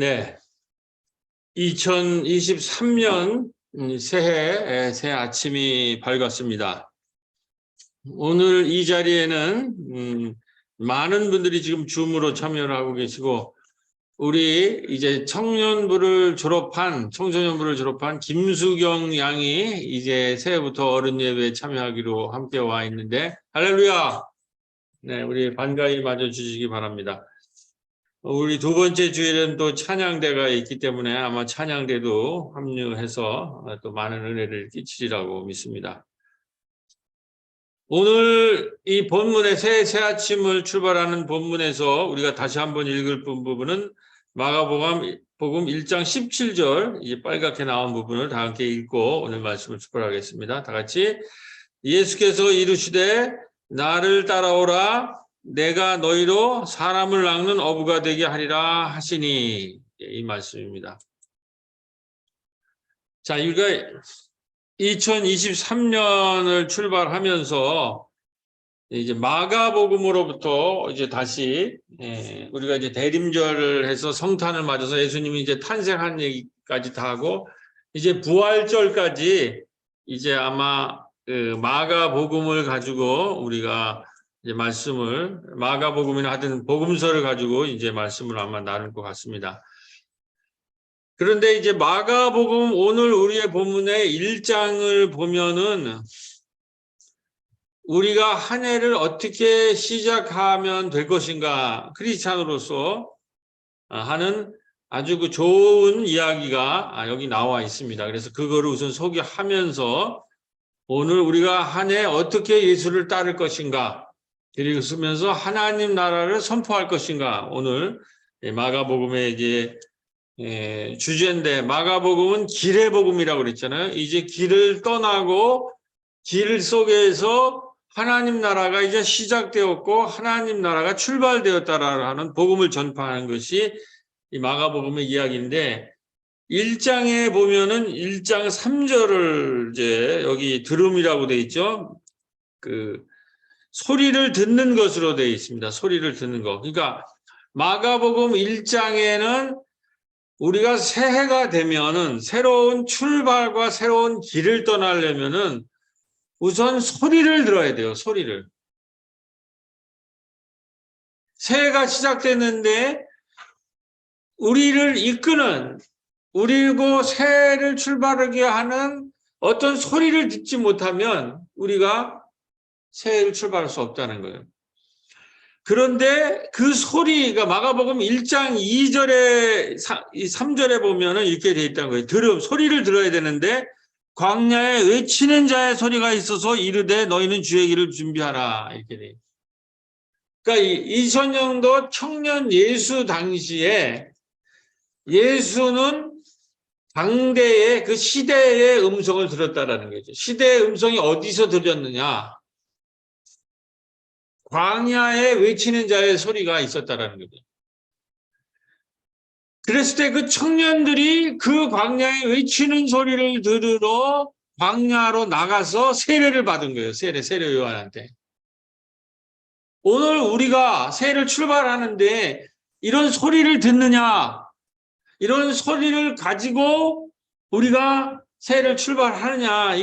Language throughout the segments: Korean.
네, 2023년 새 아침이 밝았습니다. 오늘 이 자리에는 많은 분들이 지금 줌으로 참여를 하고 계시고, 우리 이제 청년부를 졸업한 김수경 양이 이제 새해부터 어른 예배에 참여하기로 함께 와 있는데, 할렐루야! 네, 우리 반가이 맞아주시기 바랍니다. 우리 두 번째 주일은 또 찬양대가 있기 때문에 아마 찬양대도 합류해서 또 많은 은혜를 끼치리라고 믿습니다. 오늘 이 본문의 새 아침을 출발하는 본문에서 우리가 다시 한번 읽을 부분은 마가복음 1장 17절, 이제 빨갛게 나온 부분을 다 함께 읽고 오늘 말씀을 출발하겠습니다. 다 같이. 예수께서 이르시되 나를 따라오라, 내가 너희로 사람을 낚는 어부가 되게 하리라 하시니, 이 말씀입니다. 자, 우리가 2023년을 출발하면서 이제 마가복음으로부터 이제 다시 우리가 이제 대림절을 해서 성탄을 맞아서 예수님이 이제 탄생한 얘기까지 다 하고, 이제 부활절까지 이제 아마 그 마가복음을 가지고 우리가 이제 마가복음이나 하든 복음서를 가지고 이제 말씀을 아마 나눌 것 같습니다. 그런데 이제 마가복음 오늘 우리의 본문의 1장을 보면은 우리가 한 해를 어떻게 시작하면 될 것인가, 크리스찬으로서 하는 아주 그 좋은 이야기가 여기 나와 있습니다. 그래서 그거를 우선 소개하면서 오늘 우리가 한 해 어떻게 예수를 따를 것인가, 그리고 쓰면서 하나님 나라를 선포할 것인가, 오늘 마가복음의 이제 주제인데, 마가복음은 길의 복음이라고 그랬잖아요. 이제 길을 떠나고 길 속에서 하나님 나라가 이제 시작되었고 하나님 나라가 출발되었다라는 복음을 전파하는 것이 이 마가복음의 이야기인데, 1장에 보면은 1장 3절을 이제 여기 들음이라고 되어 있죠. 그 소리를 듣는 것으로 되어 있습니다. 소리를 듣는 것. 그러니까 마가복음 1장에는 우리가 새해가 되면은 새로운 출발과 새로운 길을 떠나려면은 우선 소리를 들어야 돼요. 소리를. 새해가 시작됐는데 우리를 이끄는, 우리고 새해를 출발하게 하는 어떤 소리를 듣지 못하면 우리가 새해를 출발할 수 없다는 거예요. 그런데 그 소리가 마가복음 1장 2절에 3절에 보면은 이렇게 되어 있다는 거예요. 소리를 들어야 되는데 광야에 외치는 자의 소리가 있어서 이르되 너희는 주의 길을 준비하라, 이렇게 돼요. 그러니까 2000년도 청년 예수 당시에 예수는 당대의 그 시대의 음성을 들었다라는 거죠. 시대의 음성이 어디서 들렸느냐? 광야에 외치는 자의 소리가 있었다라는 거죠. 그랬을 때 그 청년들이 그 광야에 외치는 소리를 들으러 광야로 나가서 세례를 받은 거예요. 세례 요한한테. 오늘 우리가 세례를 출발하는데 이런 소리를 듣느냐? 이런 소리를 가지고 우리가 세례를 출발하느냐?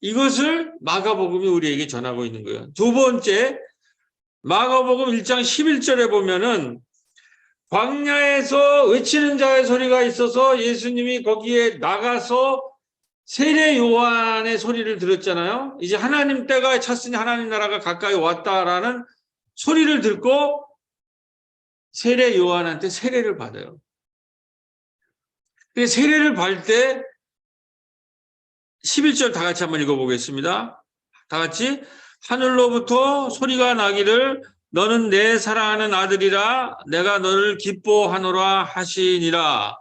이것을 마가복음이 우리에게 전하고 있는 거예요. 두 번째, 마가복음 1장 11절에 보면은 광야에서 외치는 자의 소리가 있어서 예수님이 거기에 나가서 세례 요한의 소리를 들었잖아요. 이제 하나님 때가 찼으니 하나님 나라가 가까이 왔다라는 소리를 듣고 세례 요한한테 세례를 받아요. 세례를 받을 때 11절 다 같이 한번 읽어보겠습니다. 다 같이. 하늘로부터 소리가 나기를 너는 내 사랑하는 아들이라 내가 너를 기뻐하노라 하시니라.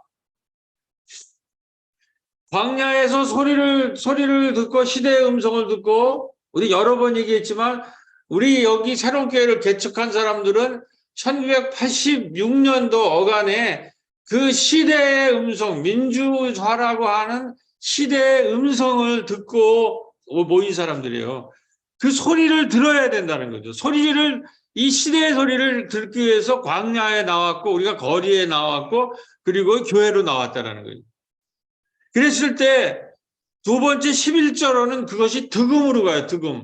광야에서 소리를 듣고 시대의 음성을 듣고, 우리 여러 번 얘기했지만 우리 여기 새로운 교회를 개척한 사람들은 1986년도 어간에 그 시대의 음성, 민주화라고 하는 시대의 음성을 듣고 모인 사람들이에요. 그 소리를 들어야 된다는 거죠. 소리를 이 시대의 소리를 듣기 위해서 광야에 나왔고 우리가 거리에 나왔고 그리고 교회로 나왔다라는 거예요. 그랬을 때 두 번째 11절로는 그것이 득음으로 가요. 득음.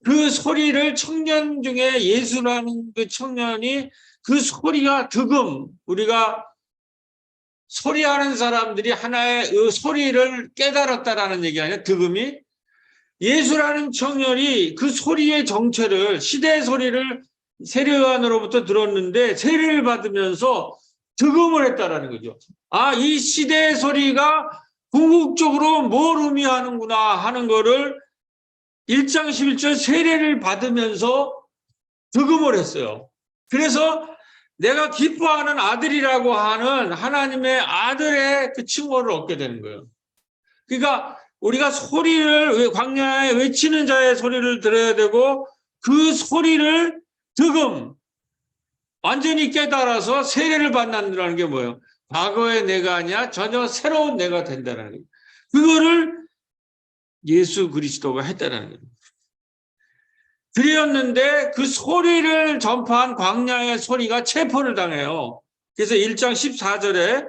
그 소리를 청년 중에 예수라는 그 청년이 그 소리가 득음. 우리가 소리하는 사람들이 하나의 그 소리를 깨달았다라는 얘기 아니야? 득음이. 예수라는 청년이 그 소리의 정체를 시대의 소리를 세례요한으로부터 들었는데 세례를 받으면서 득음을 했다라는 거죠. 아, 이 시대의 소리가 궁극적으로 뭘 의미하는구나 하는 거를 1장 11절 세례를 받으면서 득음을 했어요. 그래서 내가 기뻐하는 아들이라고 하는 하나님의 아들의 그 칭호를 얻게 되는 거예요. 그러니까 우리가 소리를 광야에 외치는 자의 소리를 들어야 되고 그 소리를 득음 완전히 깨달아서 세례를 받는다는 게 뭐예요? 과거의 내가 아니야 전혀 새로운 내가 된다는 거예요. 그거를 예수 그리스도가 했다는 거예요. 그리었는데 그 소리를 전파한 광야의 소리가 체포를 당해요. 그래서 1장 14절에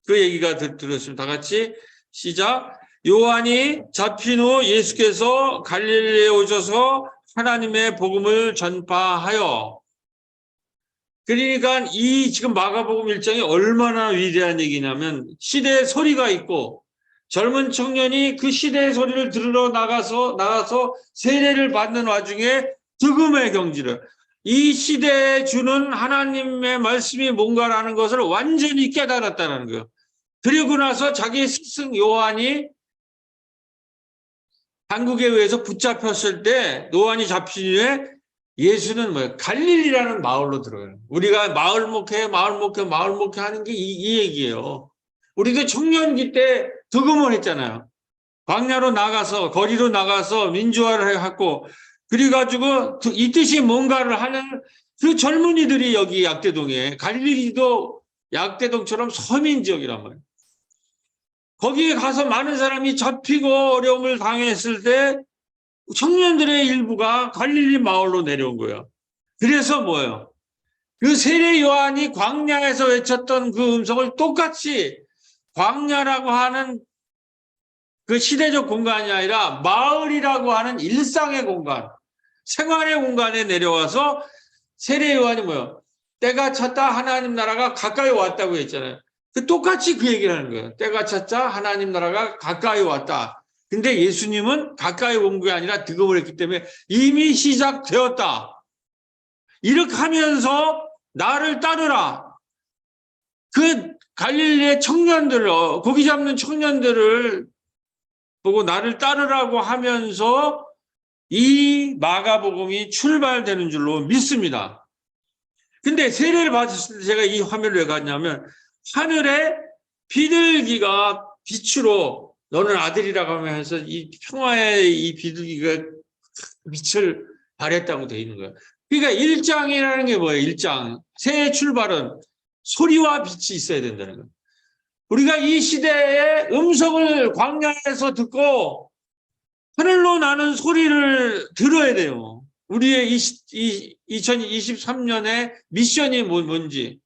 그 얘기가 들었습니다. 다 같이 시작. 요한이 잡힌 후 예수께서 갈릴리에 오셔서 하나님의 복음을 전파하여. 그러니까 이 지금 마가복음 1장이 얼마나 위대한 얘기냐면 시대의 소리가 있고 젊은 청년이 그 시대의 소리를 들으러 나가서 세례를 받는 와중에 득음의 경지를 이 시대에 주는 하나님의 말씀이 뭔가라는 것을 완전히 깨달았다는 거예요. 그리고 나서 자기 스승 요한이 한국에 의해서 붙잡혔을 때 요한이 잡힌 후에 예수는 뭐예요? 갈릴리라는 마을로 들어가요. 우리가 마을 목회 하는 게 이 얘기예요. 우리도 청년기 때 득음을 했잖아요. 광야로 나가서 거리로 나가서 민주화를 해갖고 그래가지고 이 뜻이 뭔가를 하는 그 젊은이들이 여기 약대동에 갈릴리도 약대동처럼 서민 지역이란 말이에요. 거기에 가서 많은 사람이 잡히고 어려움을 당했을 때 청년들의 일부가 갈릴리 마을로 내려온 거예요. 그래서 뭐예요? 그 세례 요한이 광야에서 외쳤던 그 음성을 똑같이 광야라고 하는 그 시대적 공간이 아니라 마을이라고 하는 일상의 공간, 생활의 공간에 내려와서 세례 요한이 뭐예요? 때가 찼다 하나님 나라가 가까이 왔다고 했잖아요. 똑같이 그 얘기를 하는 거예요. 때가 찼다 하나님 나라가 가까이 왔다. 근데 예수님은 가까이 온 게 아니라 득음을 했기 때문에 이미 시작되었다. 이렇게 하면서 나를 따르라. 그 갈릴리의 청년들, 고기 잡는 청년들을 보고 나를 따르라고 하면서 이 마가복음이 출발되는 줄로 믿습니다. 근데 세례를 받았을 때 제가 이 화면을 왜 갔냐면 하늘에 비둘기가 빛으로 너는 아들이라고 하면서 이 평화의 이 비둘기가 빛을 발했다고 되어 있는 거예요. 그러니까 일장이라는 게 뭐예요? 일장. 새해 출발은 소리와 빛이 있어야 된다는 거예요. 우리가 이 시대의 음성을 광야에서 듣고 하늘로 나는 소리를 들어야 돼요. 우리의 2023년의 미션이 뭔지.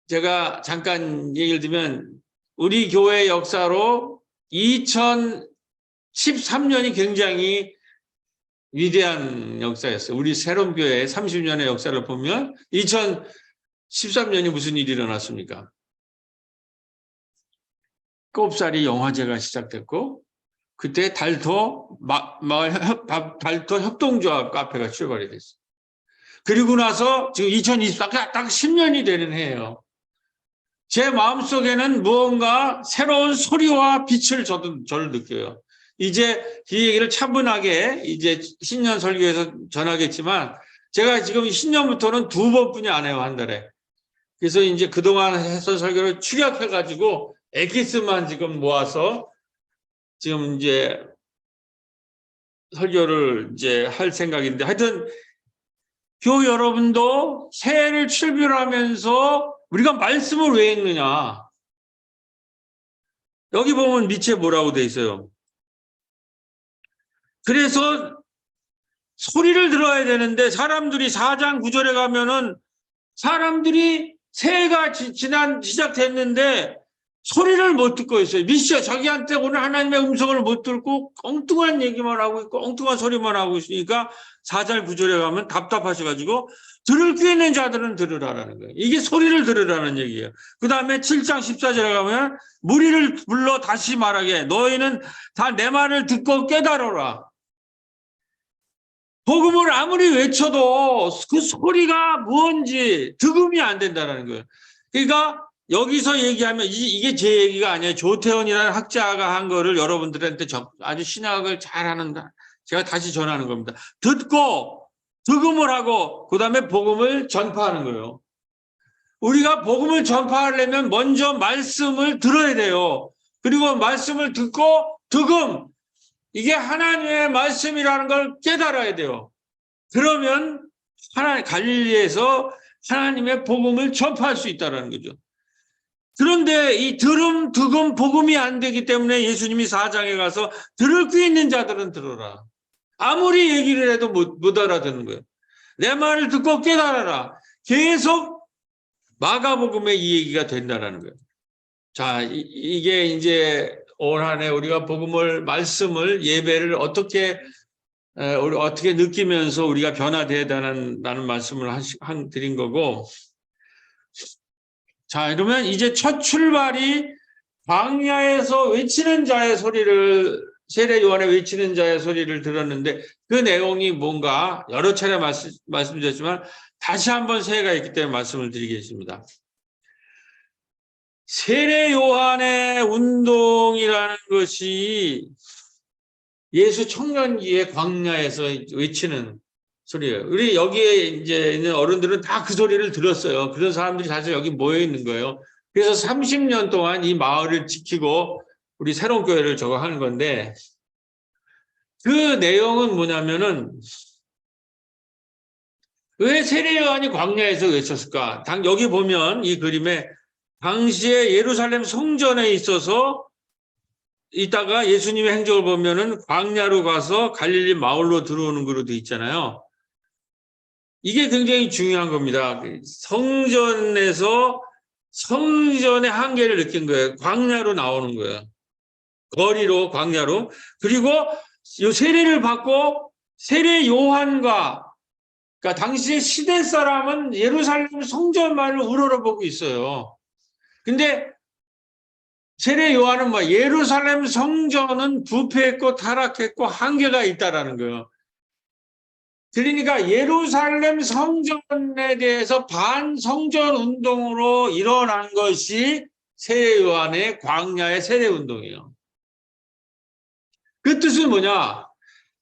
제가 잠깐 얘기를 드리면 우리 교회 역사로 2013년이 굉장히 위대한 역사였어요. 우리 새로운 교회의 30년의 역사를 보면 2013년이 무슨 일이 일어났습니까? 꼽사리 영화제가 시작됐고 그때 달토 협동조합 카페가 출발이 됐어요. 그리고 나서 지금 2024가 딱 10년이 되는 해예요. 제 마음속에는 무언가 새로운 소리와 빛을 저를 느껴요. 이제 이 얘기를 차분하게 이제 신년 설교에서 전하겠지만 제가 지금 신년부터는 2번뿐이 안 해요, 한 달에. 그래서 이제 그동안 했던 설교를 축약해가지고 엑기스만 지금 모아서 지금 이제 설교를 이제 할 생각인데 하여튼 교우 여러분도 새해를 출발하면서 우리가 말씀을 왜 읽느냐? 여기 보면 밑에 뭐라고 돼 있어요? 그래서 소리를 들어야 되는데 사람들이 4장 9절에 가면은 사람들이 새해가 시작됐는데 소리를 못 듣고 있어요. 미시아 자기한테 오늘 하나님의 음성을 못 듣고 엉뚱한 얘기만 하고 있고 엉뚱한 소리만 하고 있으니까 4절 9절에 가면 답답하셔가지고 들을 귀 있는 자들은 들으라라는 거예요. 이게 소리를 들으라는 얘기예요. 그 다음에 7장 14절에 가면 무리를 불러 다시 말하게 너희는 다 내 말을 듣고 깨달아라. 복음을 아무리 외쳐도 그 소리가 뭔지 득음이 안 된다는 거예요. 그러니까 여기서 얘기하면 이게 제 얘기가 아니에요. 조태원이라는 학자가 한 거를 여러분들한테 아주 신학을 잘하는 제가 다시 전하는 겁니다. 듣고 득음을 하고 그다음에 복음을 전파하는 거예요. 우리가 복음을 전파하려면 먼저 말씀을 들어야 돼요. 그리고 말씀을 듣고 득음 이게 하나님의 말씀이라는 걸 깨달아야 돼요. 그러면 갈릴리에서 하나님의 복음을 전파할 수 있다는 거죠. 그런데 이 들음, 득음, 복음이 안 되기 때문에 예수님이 4장에 가서 들을 귀 있는 자들은 들어라. 아무리 얘기를 해도 못 알아듣는 거예요. 내 말을 듣고 깨달아라. 계속 마가복음의 이 얘기가 된다는 거예요. 자, 이게 이제 올 한 해 우리가 복음을, 말씀을, 예배를 어떻게 느끼면서 우리가 변화되어야 되는 말씀을 드린 거고. 자, 그러면 이제 첫 출발이 광야에서 외치는 자의 소리를, 세례 요한의 외치는 자의 소리를 들었는데 그 내용이 뭔가 여러 차례 말씀드렸지만 다시 한번 새해가 있기 때문에 말씀을 드리겠습니다. 세례 요한의 운동이라는 것이 예수 청년기에 광야에서 외치는 소리예요. 우리 여기에 이제 있는 어른들은 다 그 소리를 들었어요. 그런 사람들이 사실 여기 모여 있는 거예요. 그래서 30년 동안 이 마을을 지키고 우리 새로운 교회를 저거 하는 건데 그 내용은 뭐냐면은 왜 세례 요한이 광야에서 외쳤을까? 여기 보면 이 그림에 당시에 예루살렘 성전에 있어서 이따가 예수님의 행적을 보면은 광야로 가서 갈릴리 마을로 들어오는 거로 돼 있잖아요. 이게 굉장히 중요한 겁니다. 성전에서 성전의 한계를 느낀 거예요. 광야로 나오는 거예요. 거리로, 광야로. 그리고 이 세례를 받고 세례 요한과 그러니까 당시의 시대 사람은 예루살렘 성전만을 우러러보고 있어요. 근데 세례 요한은 예루살렘 성전은 부패했고 타락했고 한계가 있다라는 거예요. 그러니까 예루살렘 성전에 대해서 반성전 운동으로 일어난 것이 세례 요한의 광야의 세례 운동이에요. 그 뜻은 뭐냐?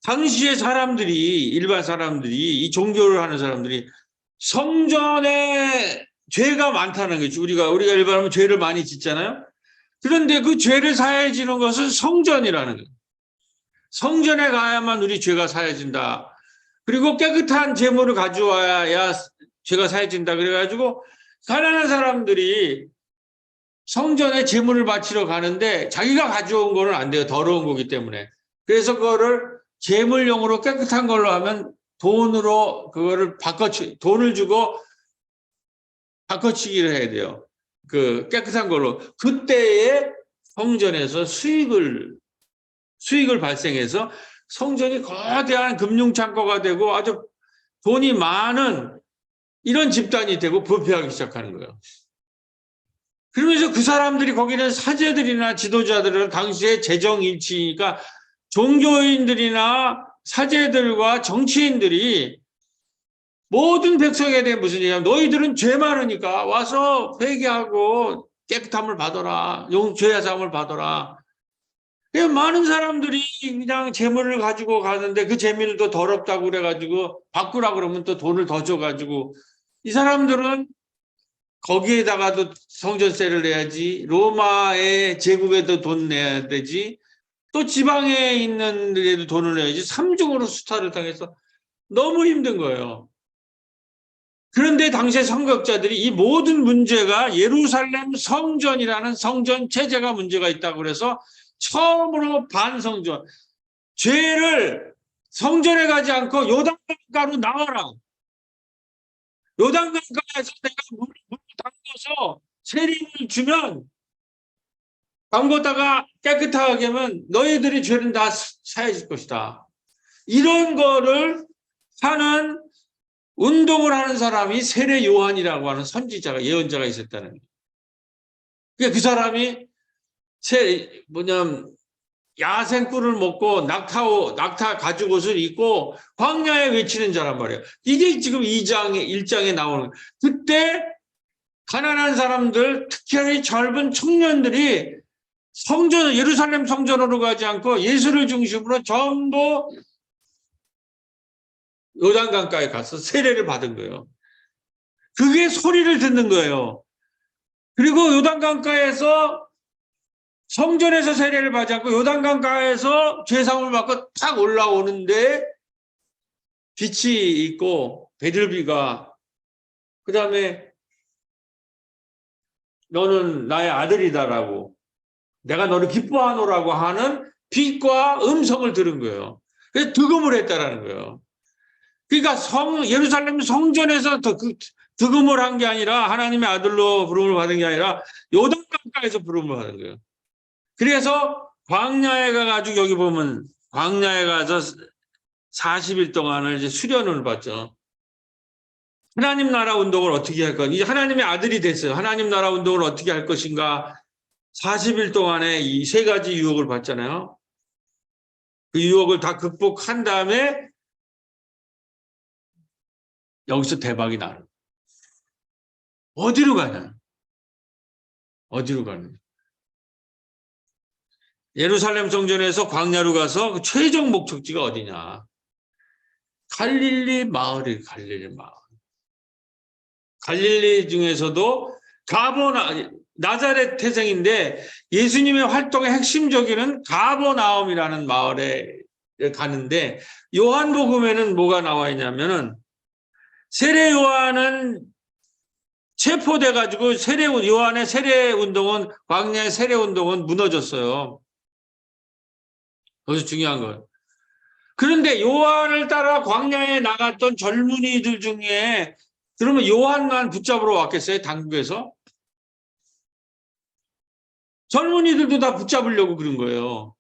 당시의 사람들이, 일반 사람들이, 이 종교를 하는 사람들이 성전에 죄가 많다는 거죠. 우리가 일반하면 죄를 많이 짓잖아요. 그런데 그 죄를 사해지는 것은 성전이라는 거예요. 성전에 가야만 우리 죄가 사해진다. 그리고 깨끗한 재물을 가져와야 죄가 사해진다. 그래가지고 가난한 사람들이 성전에 재물을 바치러 가는데 자기가 가져온 거는 안 돼요. 더러운 거기 때문에. 그래서 그거를 재물용으로 깨끗한 걸로 하면 돈으로 그거를 돈을 주고 바꿔치기를 해야 돼요. 그 깨끗한 걸로. 그때에 성전에서 수익을 발생해서 성전이 거대한 금융창고가 되고 아주 돈이 많은 이런 집단이 되고 부패하기 시작하는 거예요. 그러면서 그 사람들이 거기는 사제들이나 지도자들은 당시에 재정일치니까 종교인들이나 사제들과 정치인들이 모든 백성에 대해 무슨 얘기냐면 너희들은 죄 많으니까 와서 회개하고 깨끗함을 받아라. 죄사함을 받아라. 많은 사람들이 그냥 재물을 가지고 가는데 그 재물을 또 더럽다고 그래가지고 바꾸라고 그러면 또 돈을 더 줘가지고 이 사람들은 거기에다가도 성전세를 내야지 로마의 제국에도 돈 내야 되지 또 지방에 있는 데도 돈을 내야지 삼중으로 수탈을 당해서 너무 힘든 거예요. 그런데 당시의 선각자들이 이 모든 문제가 예루살렘 성전이라는 성전 체제가 문제가 있다고 그래서 처음으로 반성전, 죄를 성전에 가지 않고 요단강가로 나와라. 요단강가에서 내가 물을 담궈서 세례를 주면 담궜다가 깨끗하게 하면 너희들의 죄는 다 사해질 것이다. 이런 거를 하는 운동을 하는 사람이 세례 요한이라고 하는 선지자가 예언자가 있었다는 거예요. 그러니까 그 사람이 야생 꿀을 먹고 낙타 가죽옷을 입고 광야에 외치는 자란 말이에요. 이게 지금 1장에 나오는 거예요. 그때 가난한 사람들, 특히 젊은 청년들이 예루살렘 성전으로 가지 않고 예수를 중심으로 전부 요단강가에 가서 세례를 받은 거예요. 그게 소리를 듣는 거예요. 그리고 요단강가에서 성전에서 세례를 받지 않고 요단강가에서 죄사함을 받고 탁 올라오는데 빛이 있고 베들비가 그 다음에 너는 나의 아들이다라고 내가 너를 기뻐하노라고 하는 빛과 음성을 들은 거예요. 그래서 득음을 했다라는 거예요. 그러니까 예루살렘 성전에서 득음을 한 게 아니라 하나님의 아들로 부름을 받은 게 아니라 요단강가에서 부름을 받은 거예요. 그래서 광야에 가가지고 여기 보면 광야에 가서 40일 동안을 이제 수련을 받죠. 하나님 나라 운동을 어떻게 할 것? 이제 하나님의 아들이 됐어요. 하나님 나라 운동을 어떻게 할 것인가? 40일 동안에 이 세 가지 유혹을 받잖아요. 그 유혹을 다 극복한 다음에 여기서 대박이 나는. 어디로 가냐? 어디로 가냐? 예루살렘 성전에서 광야로 가서 그 최종 목적지가 어디냐? 갈릴리 마을이 갈릴리 마을. 갈릴리 중에서도 나자렛 태생인데 예수님의 활동의 핵심적인 가버나움이라는 마을에 가는데 요한복음에는 뭐가 나와 있냐면은 세례 요한은 체포돼 가지고 요한의 세례 운동은 광야의 세례 운동은 무너졌어요. 거기서 중요한 거예요. 그런데 요한을 따라 광야에 나갔던 젊은이들 중에 그러면 요한만 붙잡으러 왔겠어요? 당국에서? 젊은이들도 다 붙잡으려고 그런 거예요.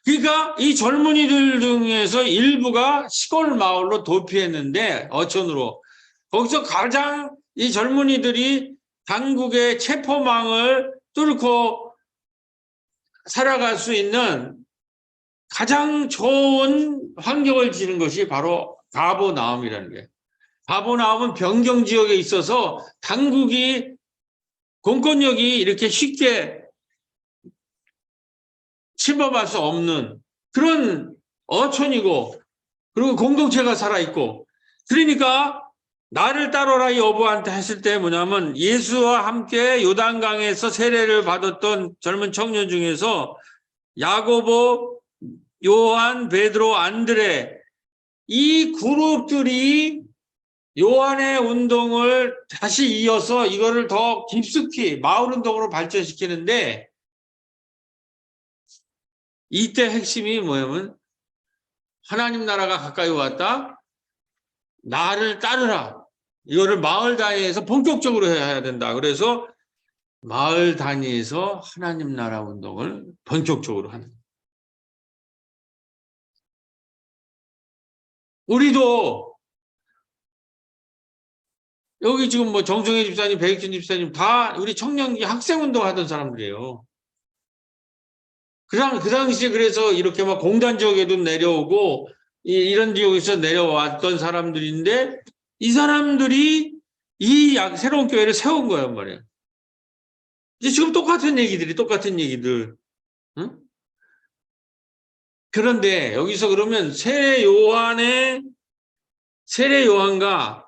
그러니까 이 젊은이들 중에서 일부가 시골 마을로 도피했는데 어촌으로 거기서 가장 이 젊은이들이 당국의 체포망을 뚫고 살아갈 수 있는 가장 좋은 환경을 지는 것이 바로 가버나움이라는 거예요. 가버나움은 변경 지역에 있어서 당국이 공권력이 이렇게 쉽게 침범할 수 없는 그런 어촌이고 그리고 공동체가 살아있고 그러니까 나를 따르라 이 어부한테 했을 때 뭐냐면 예수와 함께 요단강에서 세례를 받았던 젊은 청년 중에서 야고보, 요한, 베드로, 안드레 이 그룹들이 요한의 운동을 다시 이어서 이거를 더 깊숙이 마을 운동으로 발전시키는데 이때 핵심이 뭐냐면 하나님 나라가 가까이 왔다. 나를 따르라. 이거를 마을 단위에서 본격적으로 해야 된다. 그래서 마을 단위에서 하나님 나라 운동을 본격적으로 하는. 우리도 여기 지금 뭐 정성혜 집사님, 배익준 집사님 다 우리 청년기 학생 운동 하던 사람들이에요. 그 당시에 그래서 이렇게 막 공단 지역에도 내려오고 이런 지역에서 내려왔던 사람들인데 이 사람들이 새로운 교회를 세운 거란 말이에요. 이제 지금 똑같은 얘기들. 응? 그런데 여기서 그러면 세례 요한과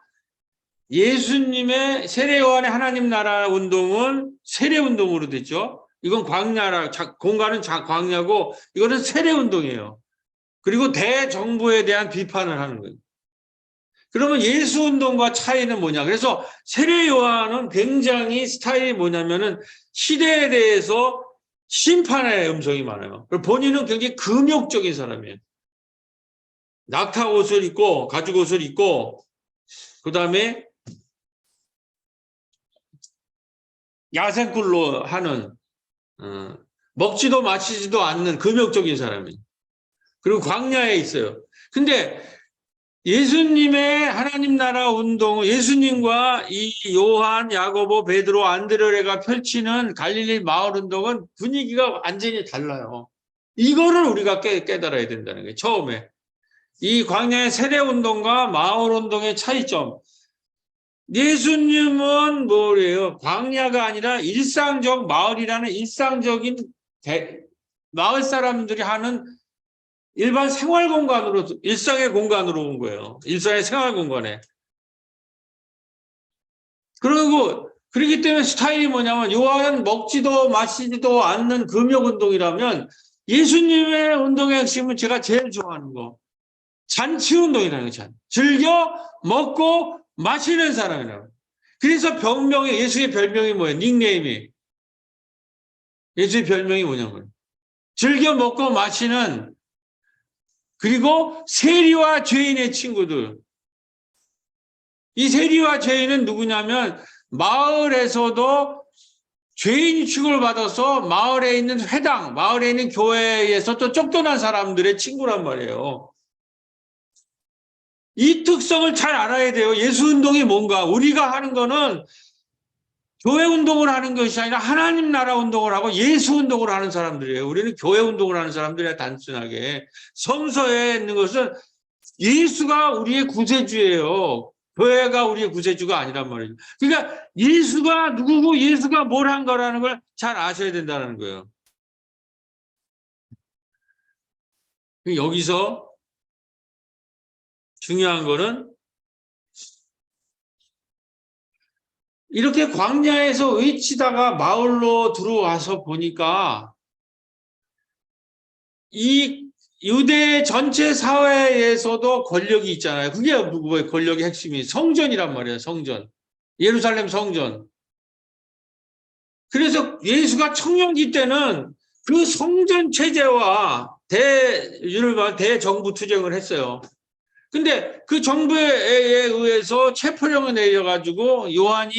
예수님의 세례 요한의 하나님 나라 운동은 세례 운동으로 됐죠. 이건 공간은 광야고 이거는 세례 운동이에요. 그리고 대정부에 대한 비판을 하는 거예요. 그러면 예수 운동과 차이는 뭐냐? 그래서 세례 요한은 굉장히 스타일이 뭐냐면은 시대에 대해서 심판의 음성이 많아요. 본인은 굉장히 금욕적인 사람이에요. 낙타 옷을 입고, 가죽 옷을 입고, 그 다음에 야생굴로 하는, 먹지도 마시지도 않는 금욕적인 사람이. 그리고 광야에 있어요. 근데 예수님의 하나님 나라 운동, 예수님과 이 요한, 야고보, 베드로, 안드레가 펼치는 갈릴리 마을 운동은 분위기가 완전히 달라요. 이거를 우리가 깨달아야 된다는 거예요. 처음에. 이 광야의 세례 운동과 마을 운동의 차이점. 예수님은 뭐래요? 광야가 아니라 일상적 마을이라는 일상적인 마을 사람들이 하는 일반 생활 공간으로, 일상의 공간으로 온 거예요. 일상의 생활 공간에. 그렇기 때문에 스타일이 뭐냐면, 요한은 먹지도 마시지도 않는 금욕 운동이라면, 예수님의 운동의 핵심은 제가 제일 좋아하는 거. 잔치 운동이라는 거죠. 즐겨 먹고 마시는 사람이라고. 그래서 예수의 별명이 뭐예요? 닉네임이. 예수의 별명이 뭐냐면, 즐겨 먹고 마시는, 그리고 세리와 죄인의 친구들. 이 세리와 죄인은 누구냐면 마을에서도 죄인 취급을 받아서 마을에 있는 회당, 마을에 있는 교회에서 또 쫓겨난 사람들의 친구란 말이에요. 이 특성을 잘 알아야 돼요. 예수 운동이 뭔가. 우리가 하는 거는 교회 운동을 하는 것이 아니라 하나님 나라 운동을 하고 예수 운동을 하는 사람들이에요. 우리는 교회 운동을 하는 사람들이야, 단순하게. 성서에 있는 것은 예수가 우리의 구세주예요. 교회가 우리의 구세주가 아니란 말이죠. 그러니까 예수가 누구고 예수가 뭘 한 거라는 걸 잘 아셔야 된다는 거예요. 여기서 중요한 거는 이렇게 광야에서 외치다가 마을로 들어와서 보니까 이 유대 전체 사회에서도 권력이 있잖아요. 그게 누구의 권력의 핵심이 성전이란 말이에요. 성전. 예루살렘 성전. 그래서 예수가 청년기 때는 그 성전 체제와 대정부 투쟁을 했어요. 근데 그 정부에 의해서 체포령을 내려가지고 요한이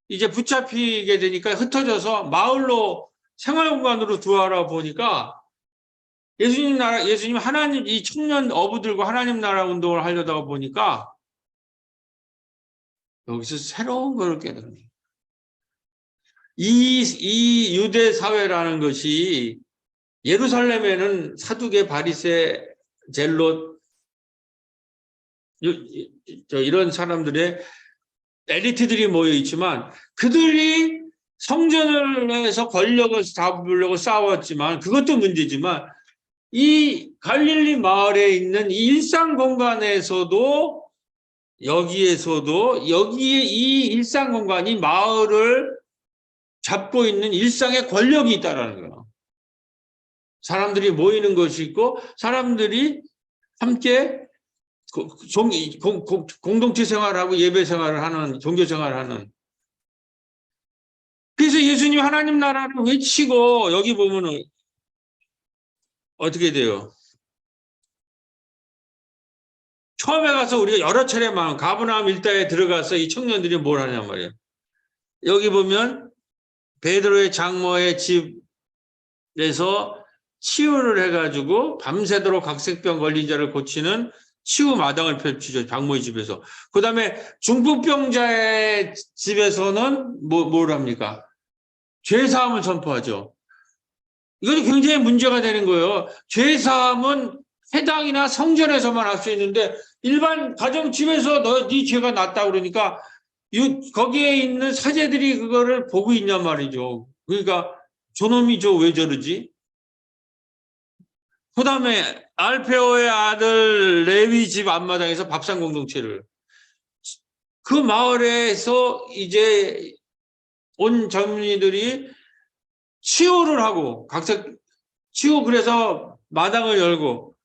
이제 붙잡히게 되니까 흩어져서 마을로 생활공간으로 들어와라 보니까 예수님 하나님, 이 청년 어부들과 하나님 나라 운동을 하려다 보니까 여기서 새로운 걸 깨달아요. 이 유대 사회라는 것이 예루살렘에는 사두개, 바리새, 젤롯, 이런 사람들의 엘리트들이 모여 있지만 그들이 성전을 해서 권력을 잡으려고 싸웠지만 그것도 문제지만 이 갈릴리 마을에 있는 이 일상 공간에서도 여기에 이 일상 공간이 마을을 잡고 있는 일상의 권력이 있다라는 거예요. 사람들이 모이는 것이 있고 사람들이 함께 공동체 생활하고 예배 생활을 하는, 종교 생활을 하는. 그래서 예수님 하나님 나라를 외치고 여기 보면은 어떻게 돼요? 처음에 가서 우리가 여러 차례만 가버나움 일대에 들어가서 이 청년들이 뭘 하냔 말이에요. 여기 보면 베드로의 장모의 집에서 치유를 해가지고 밤새도록 각색병 걸린 자를 고치는 치유 마당을 펼치죠. 장모의 집에서. 그 다음에 중풍병자의 집에서는 뭘 합니까? 죄사함을 선포하죠. 이건 굉장히 문제가 되는 거예요. 죄사함은 회당이나 성전에서만 할 수 있는데 일반 가정집에서 네 죄가 났다 그러니까 거기에 있는 사제들이 그거를 보고 있냔 말이죠. 그러니까 저놈이 왜 저러지? 그 다음에 알페오의 아들 레위 집 앞마당에서 밥상 공동체를, 그 마을에서 이제 온 젊은이들이 치유를 하고 치유, 그래서 마당을 열고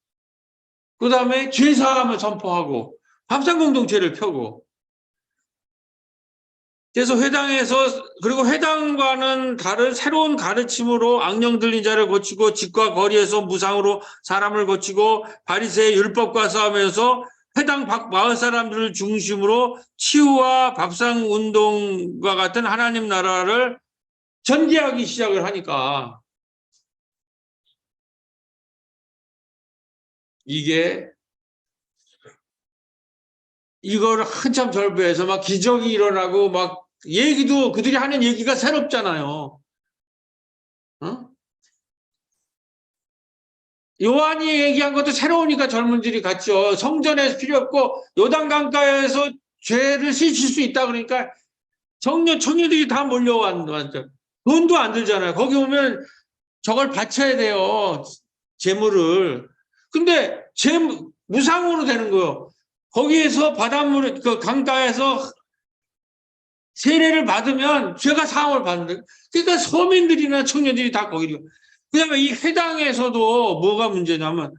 그 다음에 죄사함을 선포하고 밥상 공동체를 펴고 그래서 그리고 회당과는 다른 새로운 가르침으로 악령 들린 자를 고치고 집과 거리에서 무상으로 사람을 고치고 바리새의 율법과 싸우면서 회당 마을 사람들을 중심으로 치유와 밥상 운동과 같은 하나님 나라를 전개하기 시작을 하니까 이걸 한참 절부해서 막 기적이 일어나고 막 그들이 하는 얘기가 새롭잖아요. 어? 요한이 얘기한 것도 새로우니까 젊은들이 갔죠. 성전에서 필요 없고 요단강가에서 죄를 씻을 수 있다 그러니까 청년들이 다 몰려왔죠. 돈도 안 들잖아요. 거기 오면 저걸 바쳐야 돼요. 재물을. 근데 무상으로 되는 거예요. 거기에서 바닷물, 그 강가에서 세례를 받으면 죄가 사함을 받는다. 그러니까 서민들이나 청년들이 다 거기로. 그다음에 이 회당에서도 뭐가 문제냐면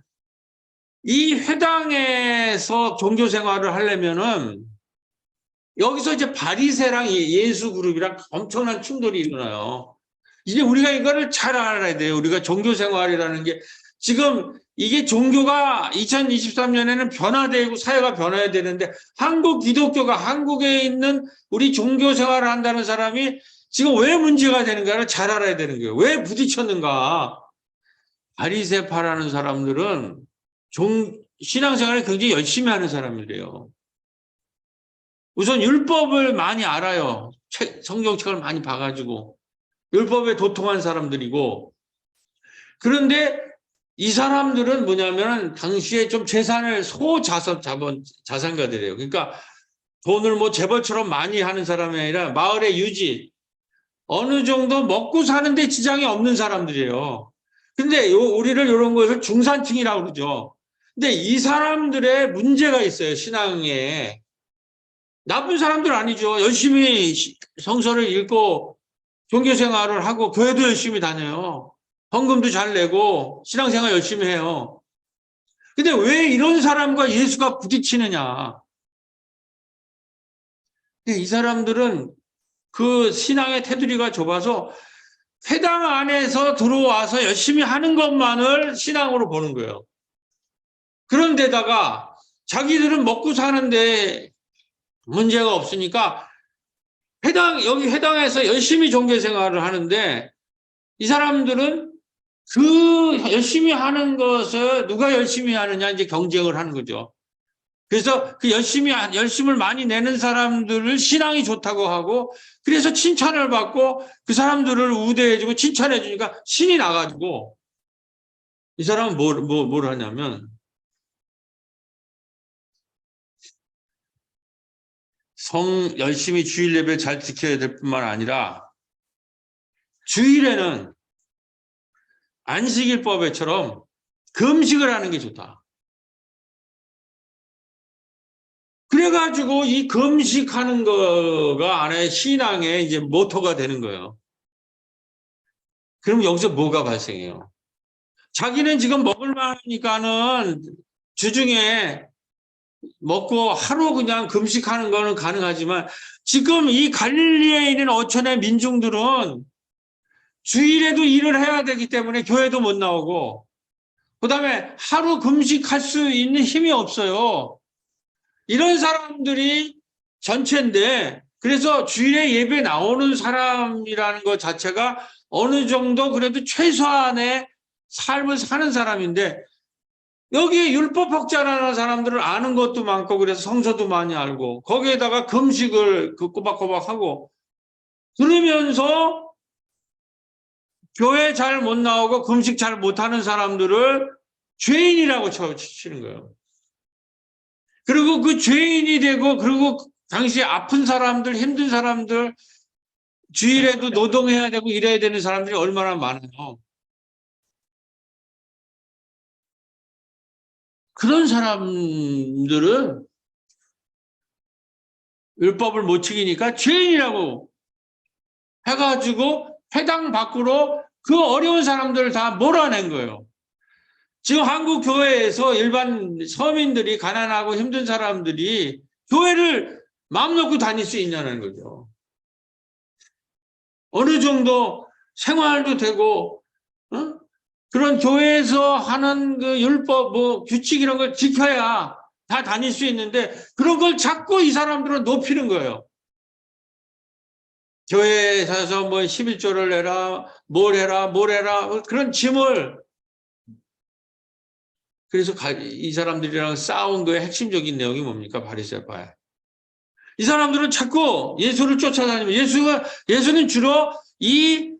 이 회당에서 종교 생활을 하려면은 여기서 이제 바리새랑 예수 그룹이랑 엄청난 충돌이 일어나요. 이제 우리가 이거를 잘 알아야 돼요. 우리가 종교 생활이라는 게 지금 이게 종교가 2023년에는 변화되고 사회가 변화해야 되는데 한국 기독교가 한국에 있는 우리 종교 생활을 한다는 사람이 지금 왜 문제가 되는가를 잘 알아야 되는 거예요. 왜 부딪혔는가. 바리새파라는 사람들은 신앙생활을 굉장히 열심히 하는 사람들이에요. 우선 율법을 많이 알아요. 성경책을 많이 봐가지고. 율법에 도통한 사람들이고. 그런데 이 사람들은 뭐냐면 당시에 좀 재산을 자산가들이에요. 그러니까 돈을 뭐 재벌처럼 많이 하는 사람이 아니라 마을의 유지, 어느 정도 먹고 사는데 지장이 없는 사람들이에요. 근데 우리를 이런 것을 중산층이라고 그러죠. 근데 이 사람들의 문제가 있어요. 신앙에. 나쁜 사람들 아니죠. 열심히 성서를 읽고 종교생활을 하고 교회도 열심히 다녀요. 헌금도 잘 내고 신앙생활 열심히 해요. 근데 왜 이런 사람과 예수가 부딪히느냐. 이 사람들은 그 신앙의 테두리가 좁아서 회당 안에서 들어와서 열심히 하는 것만을 신앙으로 보는 거예요. 그런데다가 자기들은 먹고 사는데 문제가 없으니까 여기 회당에서 열심히 종교생활을 하는데 이 사람들은 그 열심히 하는 것을 누가 열심히 하느냐 이제 경쟁을 하는 거죠. 그래서 그 열심을 많이 내는 사람들을 신앙이 좋다고 하고 그래서 칭찬을 받고 그 사람들을 우대해주고 칭찬해주니까 신이 나가지고 이 사람은 뭘 하냐면 열심히 주일 예배를 잘 지켜야 될 뿐만 아니라 주일에는 안식일법에처럼 금식을 하는 게 좋다. 그래가지고 이 금식하는 거가 안에 신앙의 이제 모토가 되는 거예요. 그럼 여기서 뭐가 발생해요? 자기는 지금 먹을 만하니까는 주중에 먹고 하루 그냥 금식하는 거는 가능하지만 지금 이 갈릴리에 있는 어촌의 민중들은 주일에도 일을 해야 되기 때문에 교회도 못 나오고 그다음에 하루 금식할 수 있는 힘이 없어요. 이런 사람들이 전체인데 그래서 주일에 예배 나오는 사람이라는 것 자체가 어느 정도 그래도 최소한의 삶을 사는 사람인데 여기에 율법 학자라는 사람들을 아는 것도 많고 그래서 성서도 많이 알고 거기에다가 금식을 꼬박꼬박 하고 그러면서 교회 잘 못 나오고 금식 잘 못하는 사람들을 죄인이라고 치는 거예요. 그리고 그 죄인이 되고 그리고 당시 아픈 사람들 힘든 사람들 주일에도 노동해야 되고 일해야 되는 사람들이 얼마나 많아요. 그런 사람들은 율법을 못 지키니까 죄인이라고 해가지고 회당 밖으로 그 어려운 사람들을 다 몰아낸 거예요. 지금 한국 교회에서 일반 서민들이 가난하고 힘든 사람들이 교회를 마음 놓고 다닐 수 있냐는 거죠. 어느 정도 생활도 되고, 그런 교회에서 하는 그 율법, 뭐 규칙 이런 걸 지켜야 다 다닐 수 있는데 그런 걸 자꾸 이 사람들은 높이는 거예요. 교회에 가서 뭐 11조를 내라, 뭘 해라, 그런 짐을. 그래서 이 사람들이랑 싸운 거의 핵심적인 내용이 뭡니까? 바리새파야. 이 사람들은 자꾸 예수를 쫓아다니면 예수는 주로 이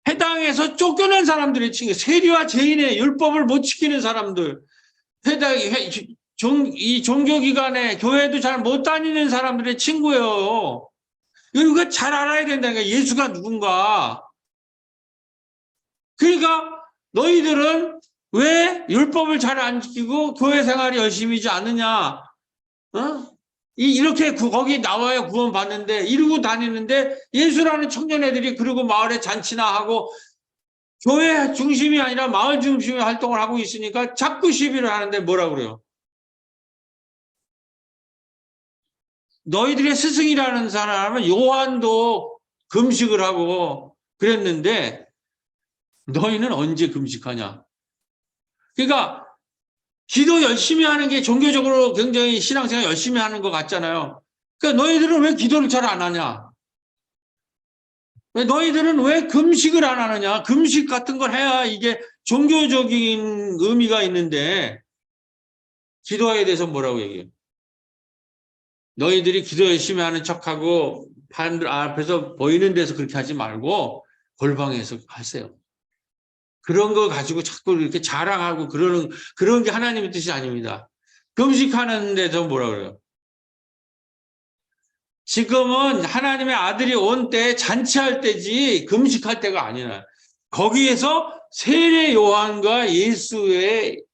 해당에서 쫓겨난 사람들의 친구, 세리와 죄인의 율법을 못 지키는 사람들, 이 종교기관에 교회도 잘 못 다니는 사람들의 친구예요. 이거 잘 알아야 된다니까. 예수가 누군가. 그러니까 너희들은 왜 율법을 잘 안 지키고 교회 생활이 열심히 하지 않느냐? 이렇게 거기 나와야 구원 받는데 이러고 다니는데 예수라는 청년애들이 그리고 마을에 잔치나 하고 교회 중심이 아니라 마을 중심의 활동을 하고 있으니까 자꾸 시비를 하는데 뭐라 그래요? 너희들의 스승이라는 사람은 요한도 금식을 하고 그랬는데 너희는 언제 금식하냐? 그러니까 기도 열심히 하는 게 종교적으로 굉장히 신앙생활 열심히 하는 것 같잖아요. 그러니까 너희들은 왜 기도를 잘 안 하냐? 너희들은 왜 금식을 안 하느냐? 금식 같은 걸 해야 이게 종교적인 의미가 있는데 기도에 대해서 뭐라고 얘기해요? 너희들이 기도 열심히 하는 척하고 사람들 앞에서 보이는 데서 그렇게 하지 말고 골방에서 하세요. 그런 거 가지고 자꾸 이렇게 자랑하고 그런 게 하나님의 뜻이 아닙니다. 금식하는 데서 뭐라 그래요? 지금은 하나님의 아들이 온 때 잔치할 때지 금식할 때가 아니라 거기에서 세례 요한과 예수의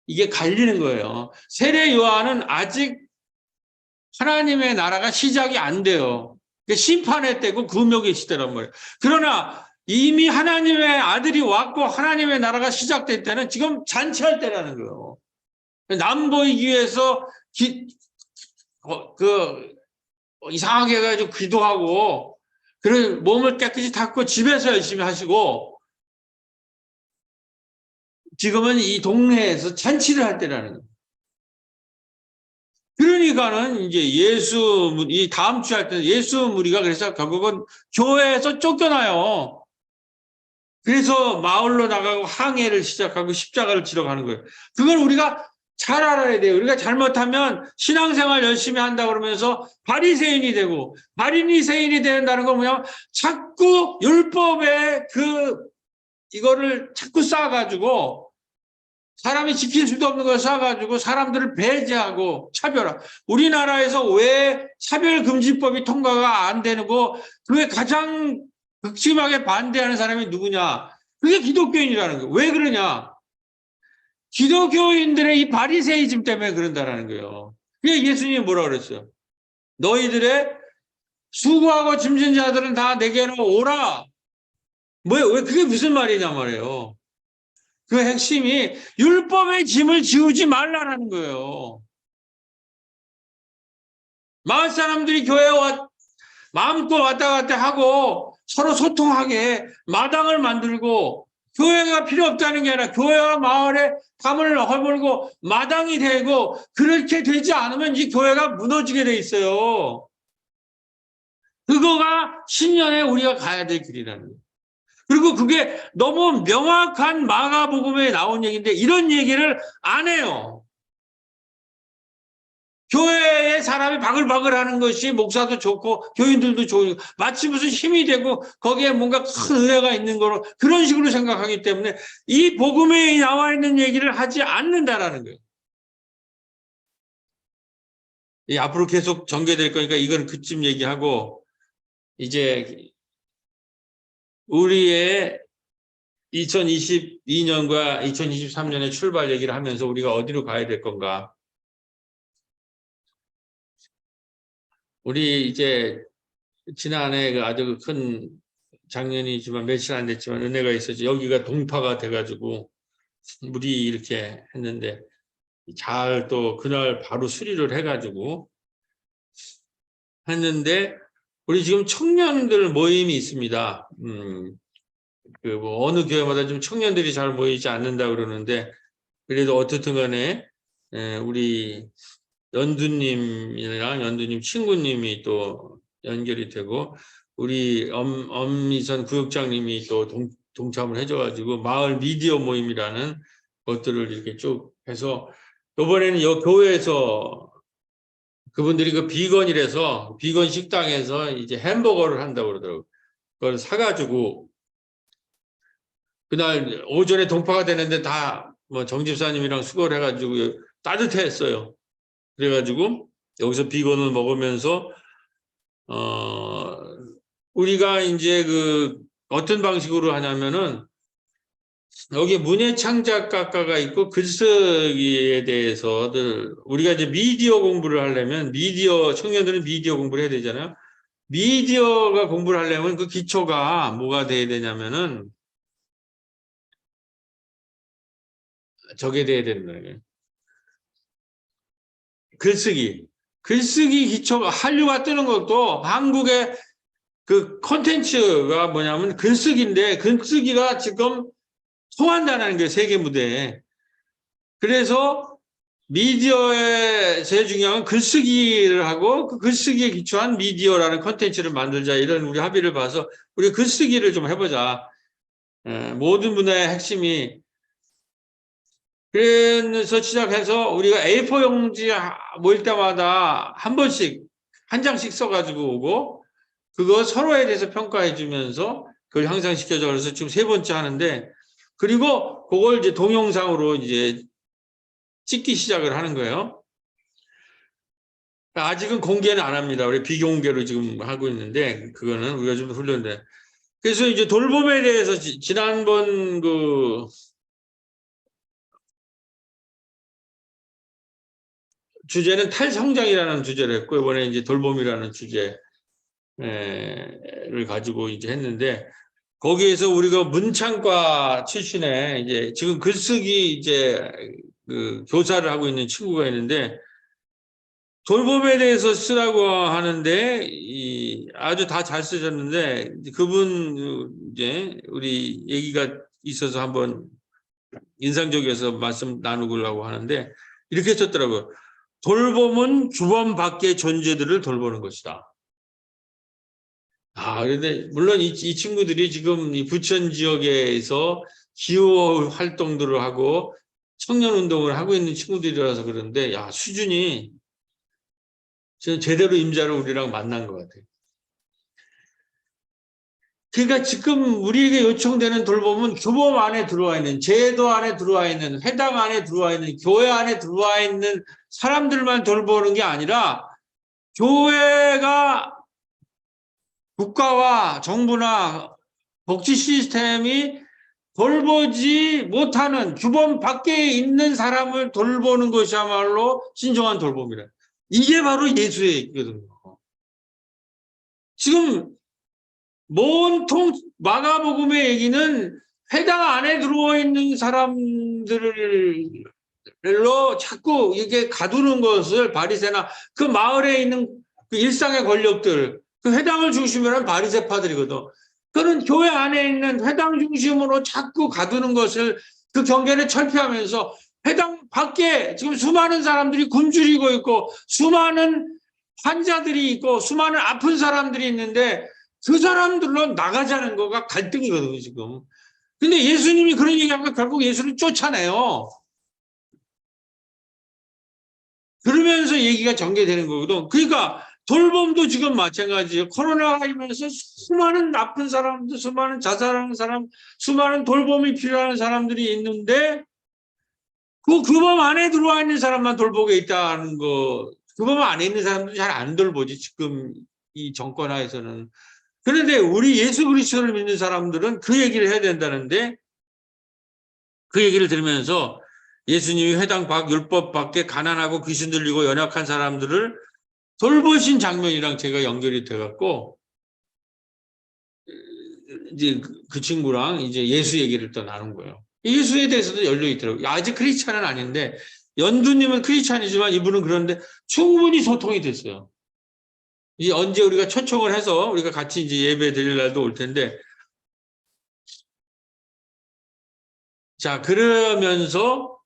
이게 갈리는 거예요. 세례 요한은 아직 하나님의 나라가 시작이 안 돼요. 심판의 때고 금욕의 시대란 말이에요. 그러나 이미 하나님의 아들이 왔고 하나님의 나라가 시작될 때는 지금 잔치할 때라는 거예요. 남 보이기 위해서 이상하게 해가지고 기도하고 그런 몸을 깨끗이 닦고 집에서 열심히 하시고 지금은 이 동네에서 잔치를 할 때라는 거예요. 그러니까는 이제 이 다음 주에 할 때는 예수 무리가 그래서 결국은 교회에서 쫓겨나요. 그래서 마을로 나가고 항해를 시작하고 십자가를 지러 가는 거예요. 그걸 우리가 잘 알아야 돼요. 우리가 잘못하면 신앙생활 열심히 한다 그러면서 바리새인이 되고 바리새인이 된다는 건 뭐냐면 자꾸 율법에 이거를 자꾸 쌓아가지고 사람이 지킬 수도 없는 걸 쌓아가지고 사람들을 배제하고 차별하고 우리나라에서 왜 차별금지법이 통과가 안 되는 거 그게 가장 극심하게 반대하는 사람이 누구냐? 그게 기독교인이라는 거예요. 왜 그러냐? 기독교인들의 이 바리새이즘 때문에 그런다라는 거예요. 그게 예수님이 뭐라 그랬어요? 너희들의 수고하고 짐진 자들은 다 내게로 오라. 왜 그게 무슨 말이냐 말이에요. 그 핵심이 율법의 짐을 지우지 말라라는 거예요. 마을 사람들이 교회에 마음껏 왔다 갔다 하고 서로 소통하게 마당을 만들고 교회가 필요 없다는 게 아니라 교회와 마을에 담을 허물고 마당이 되고 그렇게 되지 않으면 이 교회가 무너지게 돼 있어요. 그거가 신년에 우리가 가야 될 길이라는 거예요. 그리고 그게 너무 명확한 마가복음에 나온 얘기인데 이런 얘기를 안 해요. 교회에 사람이 바글바글 하는 것이 목사도 좋고 교인들도 좋고 마치 무슨 힘이 되고 거기에 뭔가 큰 은혜가 있는 거로 그런 식으로 생각하기 때문에 이 복음에 나와 있는 얘기를 하지 않는다라는 거예요. 앞으로 계속 전개될 거니까 이건 그쯤 얘기하고 이제 우리의 2022년과 2023년의 출발 얘기를 하면서 우리가 어디로 가야 될 건가. 우리 이제 지난해 아주 큰 작년이지만 며칠 안 됐지만 은혜가 있었지. 여기가 동파가 돼가지고 물이 이렇게 했는데 잘 또 그날 바로 수리를 해가지고 했는데 우리 지금 청년들 모임이 있습니다. 뭐 어느 교회마다 좀 청년들이 잘 모이지 않는다 그러는데, 그래도 어떻든 간에, 우리 연두님 친구님이 또 연결이 되고, 우리 엄미선 구역장님이 또 동참을 해줘가지고, 마을 미디어 모임이라는 것들을 이렇게 쭉 해서, 이번에는 교회에서 그분들이 그 비건이라서, 비건 식당에서 이제 햄버거를 한다고 그러더라고요. 그걸 사가지고, 그날 오전에 동파가 되는데 다 뭐 정집사님이랑 수고를 해가지고 따뜻했어요. 그래가지고 여기서 비건을 먹으면서 우리가 이제 그 어떤 방식으로 하냐면은 여기 문예창작학과가 있고 글쓰기에 대해서들 우리가 이제 미디어 공부를 하려면 청년들은 미디어 공부를 해야 되잖아요. 미디어가 공부를 하려면 그 기초가 뭐가 돼야 되냐면은 저게 돼야 되는 거예요. 글쓰기 기초가 한류가 뜨는 것도 한국의 그 콘텐츠가 뭐냐면 글쓰기인데 글쓰기가 지금 통한다는 게 세계 무대에. 그래서 미디어의 제일 중요한 건 글쓰기를 하고 그 글쓰기에 기초한 미디어라는 콘텐츠를 만들자 이런 우리 합의를 봐서 우리 글쓰기를 좀 해보자. 모든 분야의 핵심이 그래서 시작해서 우리가 A4 용지 모일 때마다 한 장씩 써가지고 오고 그거 서로에 대해서 평가해 주면서 그걸 향상시켜줘. 그래서 지금 3번째 하는데 그리고 그걸 이제 동영상으로 이제 찍기 시작을 하는 거예요. 아직은 공개는 안 합니다. 우리 비공개로 지금 하고 있는데 그거는 우리가 좀 훈련돼. 그래서 이제 돌봄에 대해서 지난번 그 주제는 탈성장이라는 주제를 했고 이번에 이제 돌봄이라는 주제를 가지고 이제 했는데 거기에서 우리가 문창과 출신의 이제 지금 글쓰기 이제 그 교사를 하고 있는 친구가 있는데 돌봄에 대해서 쓰라고 하는데 아주 다 잘 쓰셨는데 그분 이제 우리 얘기가 있어서 한번 인상적이어서 말씀 나누려고 하는데 이렇게 썼더라고요. 돌봄은 주범 밖의 존재들을 돌보는 것이다. 그런데 물론 이 친구들이 지금 이 부천 지역에서 기후 활동들을 하고 청년 운동을 하고 있는 친구들이라서 그런데 수준이 저는 제대로 임자를 우리랑 만난 것 같아요. 그러니까 지금 우리에게 요청되는 돌봄은 주범 안에 들어와 있는, 제도 안에 들어와 있는, 회당 안에 들어와 있는, 교회 안에 들어와 있는 사람들만 돌보는 게 아니라 교회가 국가와 정부나 복지 시스템이 돌보지 못하는 주범 밖에 있는 사람을 돌보는 것이야말로 진정한 돌봄이라. 이게 바로 예수의 얘기거든요. 지금 마가복음의 얘기는 회당 안에 들어와 있는 사람들로 자꾸 이게 가두는 것을 바리새나 그 마을에 있는 그 일상의 권력들, 그 회당을 중심으로 한 바리새파들이거든. 그런 교회 안에 있는 회당 중심으로 자꾸 가두는 것을 그 경계를 철폐하면서 회당 밖에 지금 수많은 사람들이 굶주리고 있고 수많은 환자들이 있고 수많은 아픈 사람들이 있는데 그 사람들로 나가자는 거가 갈등이거든요, 지금. 근데 예수님이 그런 얘기하면 결국 예수를 쫓아내요. 그러면서 얘기가 전개되는 거거든. 그러니까 돌봄도 지금 마찬가지예요. 코로나가 이면서 수많은 나쁜 사람들, 수많은 자살하는 사람, 수많은 돌봄이 필요한 사람들이 있는데 그 규범 안에 들어와 있는 사람만 돌보게 있다는 거, 규범 안에 있는 사람들이 잘 안 돌보지, 지금 이 정권 하에서는. 그런데 우리 예수 그리스도를 믿는 사람들은 그 얘기를 해야 된다는데 그 얘기를 들으면서 예수님이 회당 밖 율법 밖에 가난하고 귀신 들리고 연약한 사람들을 돌보신 장면이랑 제가 연결이 돼갖고 이제 그 친구랑 이제 예수 얘기를 또 나눈 거예요. 예수에 대해서도 열려 있더라고요. 아직 크리스찬은 아닌데 연두님은 크리스찬이지만 이분은 그런데 충분히 소통이 됐어요. 이 언제 우리가 초청을 해서 우리가 같이 이제 예배 드릴 날도 올 텐데, 자, 그러면서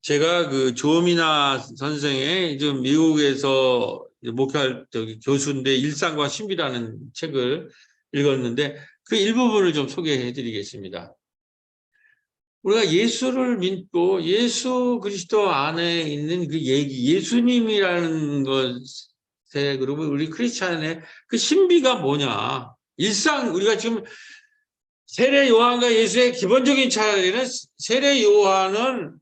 제가 그 조미나 선생의 좀 미국에서 목회할 교수인데 일상과 신비라는 책을 읽었는데 그 일부분을 좀 소개해 드리겠습니다. 우리가 예수를 믿고 예수 그리스도 안에 있는 그 얘기, 예수님이라는 것에, 그리고 우리 크리스찬의 그 신비가 뭐냐. 일상, 우리가 지금 세례 요한과 예수의 기본적인 차이는, 세례 요한은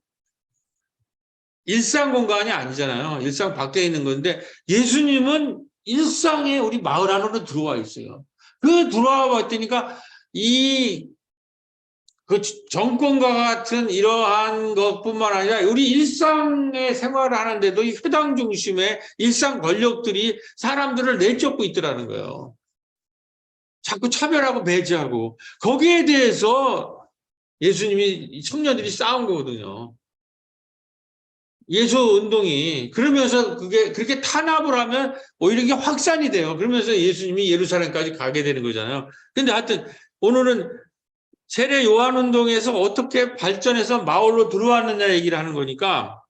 일상 공간이 아니잖아요. 일상 밖에 있는 건데, 예수님은 일상에 우리 마을 안으로 들어와 있어요. 그 들어와 봤더니까 그 정권과 같은 이러한 것뿐만 아니라 우리 일상의 생활을 하는데도 이 회당 중심의 일상 권력들이 사람들을 내쫓고 있더라는 거예요. 자꾸 차별하고 배제하고 거기에 대해서 예수님이 청년들이 싸운 거거든요. 예수 운동이. 그러면서 그게 그렇게 탄압을 하면 오히려 이게 확산이 돼요. 그러면서 예수님이 예루살렘까지 가게 되는 거잖아요. 근데 하여튼 오늘은 세례 요한운동에서 어떻게 발전해서 마을로 들어왔느냐 얘기를 하는 거니까,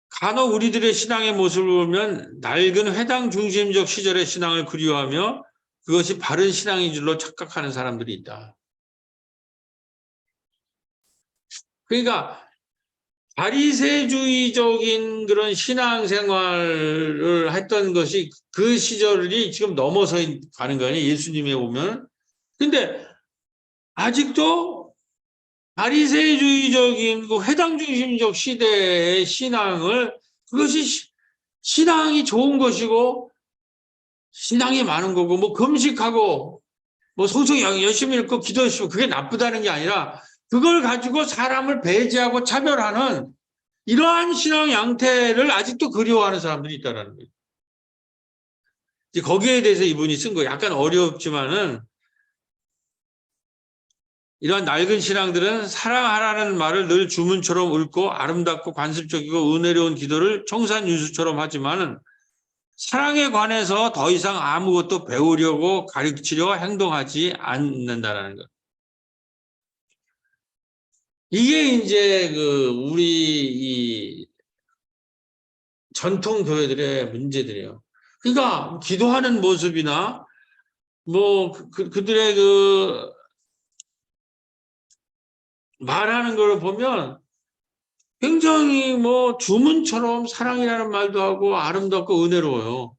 간혹 우리들의 신앙의 모습을 보면 낡은 회당 중심적 시절의 신앙을 그리워하며 그것이 바른 신앙인 줄로 착각하는 사람들이 있다. 그러니까 바리새주의적인 그런 신앙생활을 했던 것이 그 시절이 지금 넘어서 가는 거 아니에요, 예수님에 오면. 근데 아직도 바리새주의적인 그 회당 중심적 시대의 신앙을, 그것이 신앙이 좋은 것이고 신앙이 많은 거고 뭐 금식하고 뭐 성경 열심히 읽고 기도하시고 그게 나쁘다는 게 아니라, 그걸 가지고 사람을 배제하고 차별하는 이러한 신앙 양태를 아직도 그리워하는 사람들이 있다는 거예요. 거기에 대해서 이분이 쓴 거 약간 어렵지만은, 이러한 낡은 신앙들은 사랑하라는 말을 늘 주문처럼 읊고 아름답고 관습적이고 은혜로운 기도를 청산유수처럼 하지만 사랑에 관해서 더 이상 아무것도 배우려고 가르치려 행동하지 않는다는 것. 이게 이제 우리 이 전통 교회들의 문제들이에요. 그러니까 기도하는 모습이나 뭐 그들의 말하는 걸 보면 굉장히 뭐 주문처럼 사랑이라는 말도 하고 아름답고 은혜로워요.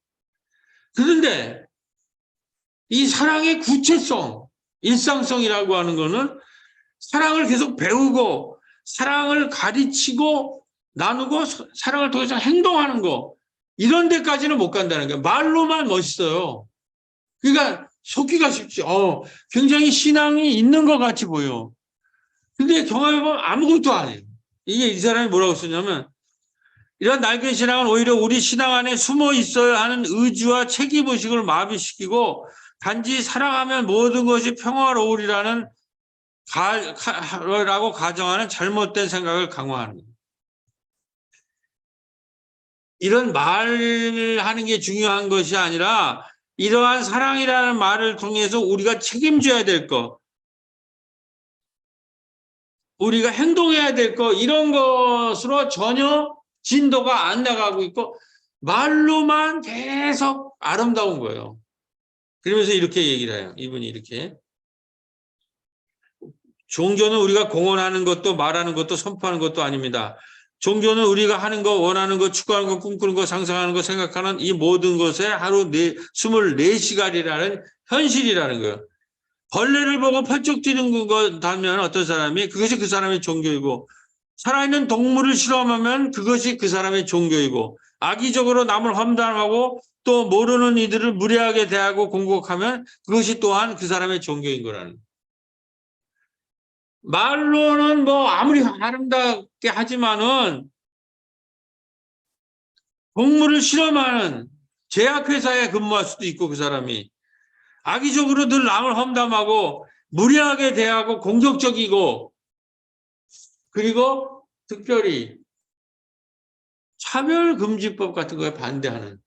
그런데 이 사랑의 구체성, 일상성이라고 하는 거는 사랑을 계속 배우고 사랑을 가르치고 나누고 사랑을 통해서 행동하는 거, 이런 데까지는 못 간다는 거예요. 말로만 멋있어요. 그러니까 속기가 쉽지. 굉장히 신앙이 있는 것 같이 보여. 근데 경험해보면 아무것도 아니에요. 이게 이 사람이 뭐라고 쓰냐면, 이런 낡은 신앙은 오히려 우리 신앙 안에 숨어 있어야 하는 의지와 책임의식을 마비시키고 단지 사랑하면 모든 것이 평화로우리라는 라고 가정하는 잘못된 생각을 강화하는 거예요. 이런 말을 하는 게 중요한 것이 아니라 이러한 사랑이라는 말을 통해서 우리가 책임져야 될 것, 우리가 행동해야 될 것, 이런 것으로 전혀 진도가 안 나가고 있고 말로만 계속 아름다운 거예요. 그러면서 이렇게 얘기를 해요. 이분이 이렇게. 종교는 우리가 공언하는 것도 말하는 것도 선포하는 것도 아닙니다. 종교는 우리가 하는 거, 원하는 거, 추구하는 거, 꿈꾸는 거, 상상하는 거, 생각하는 이 모든 것에 하루 24시간이라는 현실이라는 거예요. 벌레를 보고 펄쩍 뛰는 거다면 어떤 사람이, 그것이 그 사람의 종교이고, 살아있는 동물을 실험하면 그것이 그 사람의 종교이고, 악의적으로 남을 험담하고 또 모르는 이들을 무례하게 대하고 공격하면 그것이 또한 그 사람의 종교인 거라는 거예요. 말로는 뭐 아무리 아름답게 하지만은 동물을 실험하는 제약회사에 근무할 수도 있고, 그 사람이 악의적으로 늘 남을 험담하고 무례하게 대하고 공격적이고, 그리고 특별히 차별금지법 같은 거에 반대하는,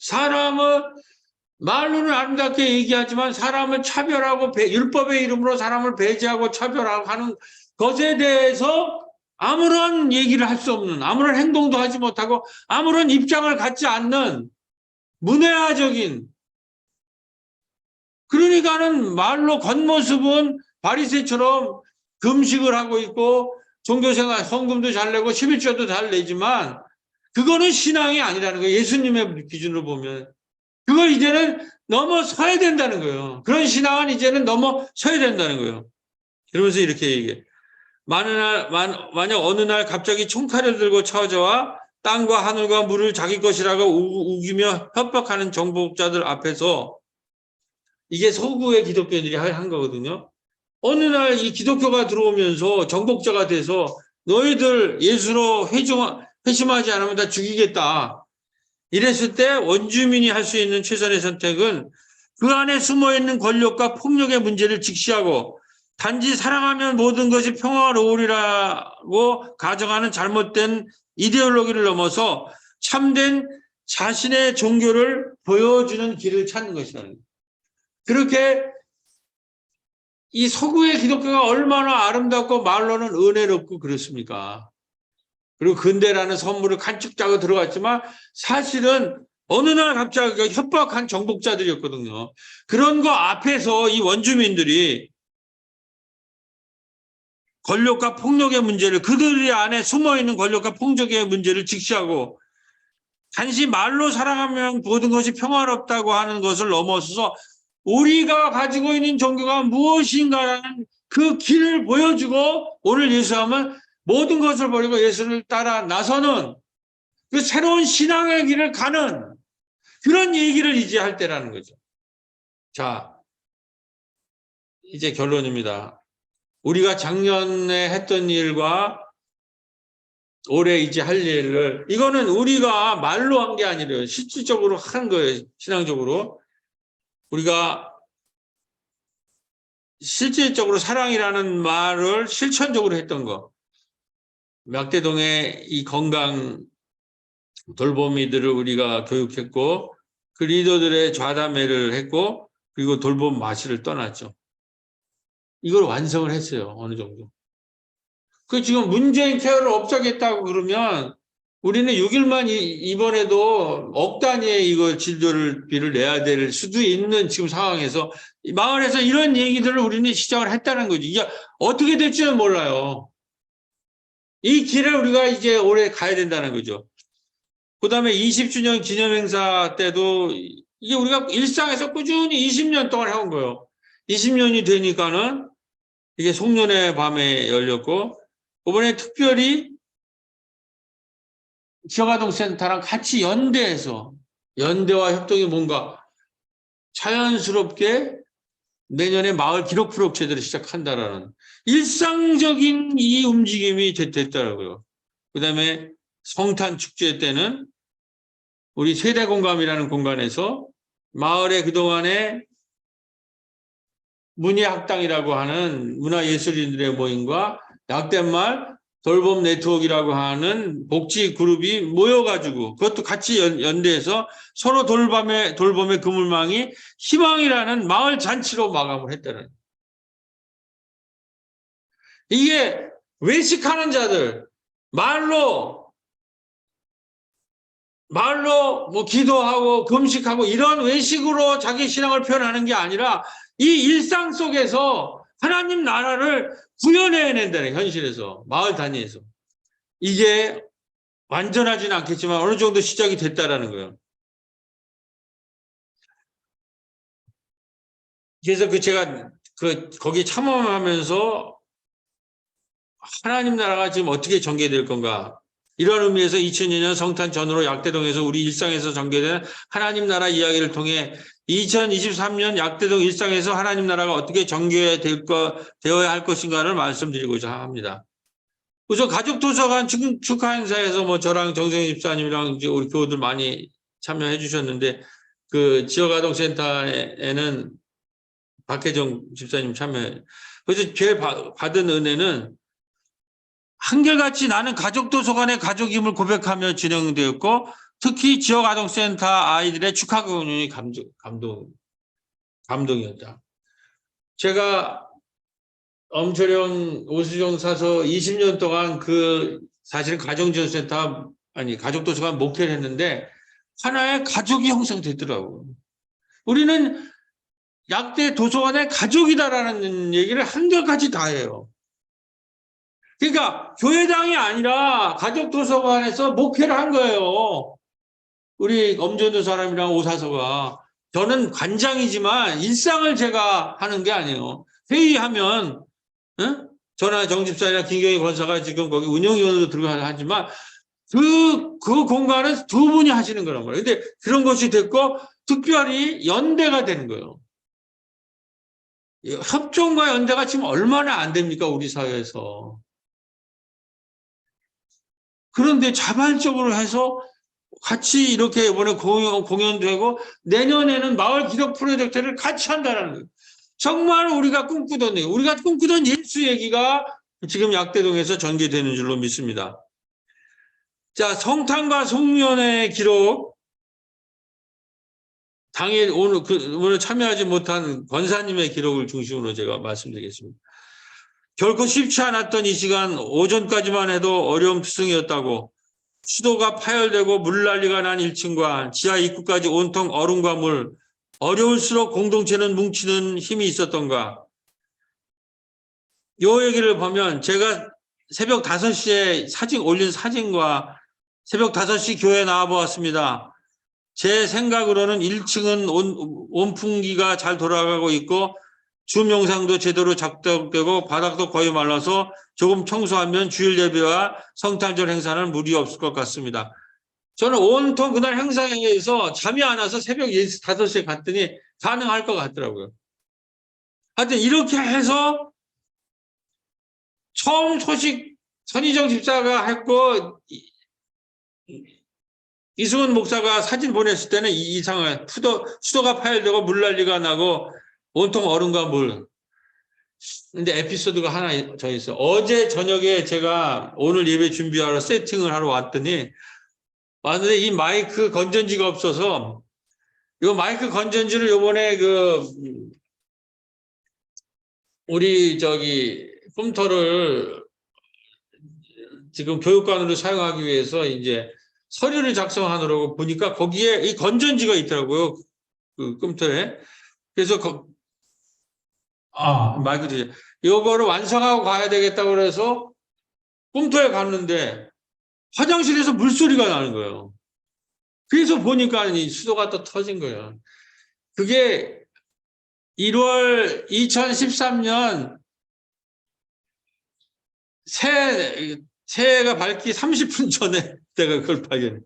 사람을 말로는 아름답게 얘기하지만 사람을 차별하고 율법의 이름으로 사람을 배제하고 차별하고 하는 것에 대해서 아무런 얘기를 할 수 없는, 아무런 행동도 하지 못하고 아무런 입장을 갖지 않는 문외화적인, 그러니까는 말로 겉모습은 바리새처럼 금식을 하고 있고 종교생활 성금도 잘 내고 11조도 잘 내지만 그거는 신앙이 아니라는 거예요. 예수님의 기준으로 보면. 그걸 이제는 넘어서야 된다는 거예요. 그런 신앙은 이제는 넘어서야 된다는 거예요. 그러면서 이렇게 얘기해. 만약 어느 날 갑자기 총칼을 들고 찾아와 땅과 하늘과 물을 자기 것이라고 우기며 협박하는 정복자들 앞에서, 이게 서구의 기독교인들이 한 거거든요. 어느 날 이 기독교가 들어오면서 정복자가 돼서 너희들 예수로 회심하지 않으면 다 죽이겠다. 이랬을 때 원주민이 할 수 있는 최선의 선택은 그 안에 숨어있는 권력과 폭력의 문제를 직시하고 단지 사랑하면 모든 것이 평화로우리라고 가정하는 잘못된 이데올로기를 넘어서 참된 자신의 종교를 보여주는 길을 찾는 것이라는 거예요. 그렇게 이 서구의 기독교가 얼마나 아름답고 말로는 은혜롭고 그렇습니까? 그리고 근대라는 선물을 간축 짜고 들어갔지만 사실은 어느 날 갑자기 협박한 정복자들이었거든요. 그런 거 앞에서 이 원주민들이 권력과 폭력의 문제를, 그들이 안에 숨어있는 권력과 폭력의 문제를 직시하고 단지 말로 사랑하면 모든 것이 평화롭다고 하는 것을 넘어서서 우리가 가지고 있는 종교가 무엇인가라는 그 길을 보여주고 오늘 예수함은 모든 것을 버리고 예수를 따라 나서는 그 새로운 신앙의 길을 가는 그런 얘기를 이제 할 때라는 거죠. 자, 이제 결론입니다. 우리가 작년에 했던 일과 올해 이제 할 일을, 이거는 우리가 말로 한 게 아니라 실질적으로 한 거예요. 신앙적으로. 우리가 실질적으로 사랑이라는 말을 실천적으로 했던 거. 막대동의 이 건강 돌보미들을 우리가 교육했고 그 리더들의 좌담회를 했고 그리고 돌봄 마실을 떠났죠. 이걸 완성을 했어요. 어느 정도. 그 지금 문재인 케어를 없애겠다고 그러면 우리는 6일만 이번에도 억 단위의 이거 진료비를 내야 될 수도 있는 지금 상황에서 마을에서 이런 얘기들을 우리는 시작을 했다는 거죠. 이게 어떻게 될지는 몰라요. 이 길을 우리가 이제 올해 가야 된다는 거죠. 그 다음에 20주년 기념행사 때도 이게 우리가 일상에서 꾸준히 20년 동안 해온 거예요. 20년이 되니까는 이게 송년회 밤에 열렸고, 이번에 특별히 지역아동센터랑 같이 연대와 협동이 뭔가 자연스럽게 내년에 마을 기록 프로 제대로 시작한다라는 일상적인 이 움직임이 됐더라고요. 그 다음에 성탄 축제 때는 우리 세대공감이라는 공간에서 마을의 그동안에 문예학당이라고 하는 문화예술인들의 모임과 약대말 돌봄 네트워크라고 하는 복지 그룹이 모여가지고 그것도 같이 연대해서 서로 돌봄의 그물망이 희망이라는 마을 잔치로 마감을 했다는. 이게 외식하는 자들, 말로 뭐 기도하고 금식하고 이런 외식으로 자기 신앙을 표현하는 게 아니라 이 일상 속에서 하나님 나라를 구현해낸다는, 현실에서 마을 단위에서. 이게 완전하지는 않겠지만 어느 정도 시작이 됐다라는 거예요. 그래서 제가 거기 참여하면서 하나님 나라가 지금 어떻게 전개될 건가, 이런 의미에서 2002년 성탄 전후로 약대동에서 우리 일상에서 전개된 하나님 나라 이야기를 통해 2023년 약대동 일상에서 하나님 나라가 어떻게 되어야 할 것인가를 말씀드리고자 합니다. 우선 가족도서관 축하 행사에서 뭐 저랑 정성희 집사님이랑 이제 우리 교우들 많이 참여해 주셨는데, 그 지역아동센터에는 박혜정 집사님 참여해. 그래서 제일 받은 은혜는 한결같이 나는 가족도서관의 가족임을 고백하며 진행되었고, 특히 지역아동센터 아이들의 축하 공연이 감동이었다. 제가 엄초령 오수정 사서 20년 동안 사실은 가정지원센터, 가족도서관 목회를 했는데, 하나의 가족이 형성됐더라고요. 우리는 약대 도서관의 가족이다라는 얘기를 한결같이 다 해요. 그러니까 교회당이 아니라 가족도서관에서 목회를 한 거예요. 우리 엄전도 사람이랑 오사서가. 저는 관장이지만 일상을 제가 하는 게 아니에요. 회의하면 저나 정집사나 김경희 권사가 지금 거기 운영위원으로 들어가서 하지만 그 공간은 두 분이 하시는 거란 말이에요. 근데 그런 것이 됐고 특별히 연대가 되는 거예요. 협종과 연대가 지금 얼마나 안 됩니까? 우리 사회에서. 그런데 자발적으로 해서 같이 이렇게 이번에 공연되고 내년에는 마을 기록 프로젝트를 같이 한다는 거예요. 정말 우리가 꿈꾸던 예수 얘기가 지금 약대동에서 전개되는 줄로 믿습니다. 자, 성탄과 송년회 기록. 당일 오늘 참여하지 못한 권사님의 기록을 중심으로 제가 말씀드리겠습니다. 결코 쉽지 않았던 이 시간, 오전까지만 해도 어려움투성이었다고 수도가 파열되고 물난리가 난 1층과 지하 입구까지 온통 얼음과 물, 어려울수록 공동체는 뭉치는 힘이 있었던가. 요 얘기를 보면 제가 새벽 5시에 올린 사진과 새벽 5시 교회에 나와보았습니다. 제 생각으로는 1층은 온풍기가 잘 돌아가고 있고 줌 영상도 제대로 작동되고 바닥도 거의 말라서 조금 청소하면 주일 예배와 성탄절 행사는 무리 없을 것 같습니다. 저는 온통 그날 행사에서 잠이 안 와서 새벽 5시에 갔더니 가능할 것 같더라고요. 하여튼 이렇게 해서 처음 소식 선희정 집사가 했고 이승훈 목사가 사진 보냈을 때는 이 상황, 수도가 파열되고 물난리가 나고 온통 얼음과 물. 근데 에피소드가 하나 더 있어요. 어제 저녁에 제가 오늘 예배 준비하러 세팅을 하러 왔는데 이 마이크 건전지가 없어서 이 마이크 건전지를 요번에 우리 컴퓨터를 지금 교육관으로 사용하기 위해서 이제 서류를 작성하느라고 보니까 거기에 이 건전지가 있더라고요. 그 컴퓨터에. 그래서 마이크 이거를 완성하고 가야 되겠다고 그래서 컴퓨터에 갔는데 화장실에서 물소리가 나는 거예요. 그래서 보니까 이 수도가 또 터진 거예요. 그게 1월 2013년 새해가 밝기 30분 전에 내가 그걸 발견해.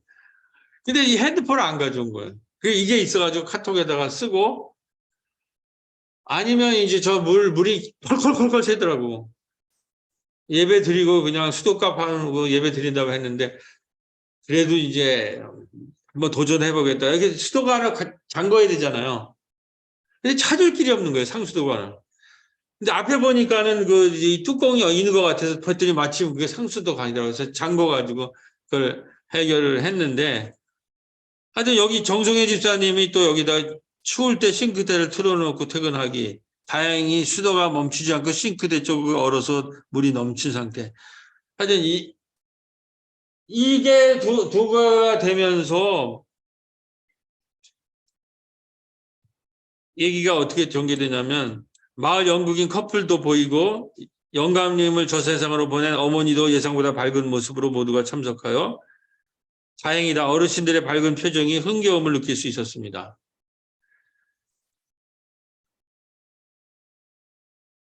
근데 이 핸드폰을 안 가져온 거예요. 이게 있어가지고 카톡에다가 쓰고 아니면 이제 물이 콜콜콜콜 새더라고. 예배 드리고 그냥 수도값 하고 예배 드린다고 했는데 그래도 이제 한번 도전해보겠다. 이렇게 수도관을 잠궈야 되잖아요. 근데 찾을 길이 없는 거예요, 상수도관을. 근데 앞에 보니까는 이 뚜껑이 있는 것 같아서 봤더니 마침 그게 상수도관이라고 해서 잠궈가지고 그걸 해결을 했는데 하여튼 여기 정성혜 집사님이 또 여기다 추울 때 싱크대를 틀어놓고 퇴근하기. 다행히 수도가 멈추지 않고 싱크대 쪽을 얼어서 물이 넘친 상태. 하여튼 이게 두가 되면서 얘기가 어떻게 전개되냐면 마을 연극인 커플도 보이고 영감님을 저 세상으로 보낸 어머니도 예상보다 밝은 모습으로 모두가 참석하여 다행이다. 어르신들의 밝은 표정이 흥겨움을 느낄 수 있었습니다.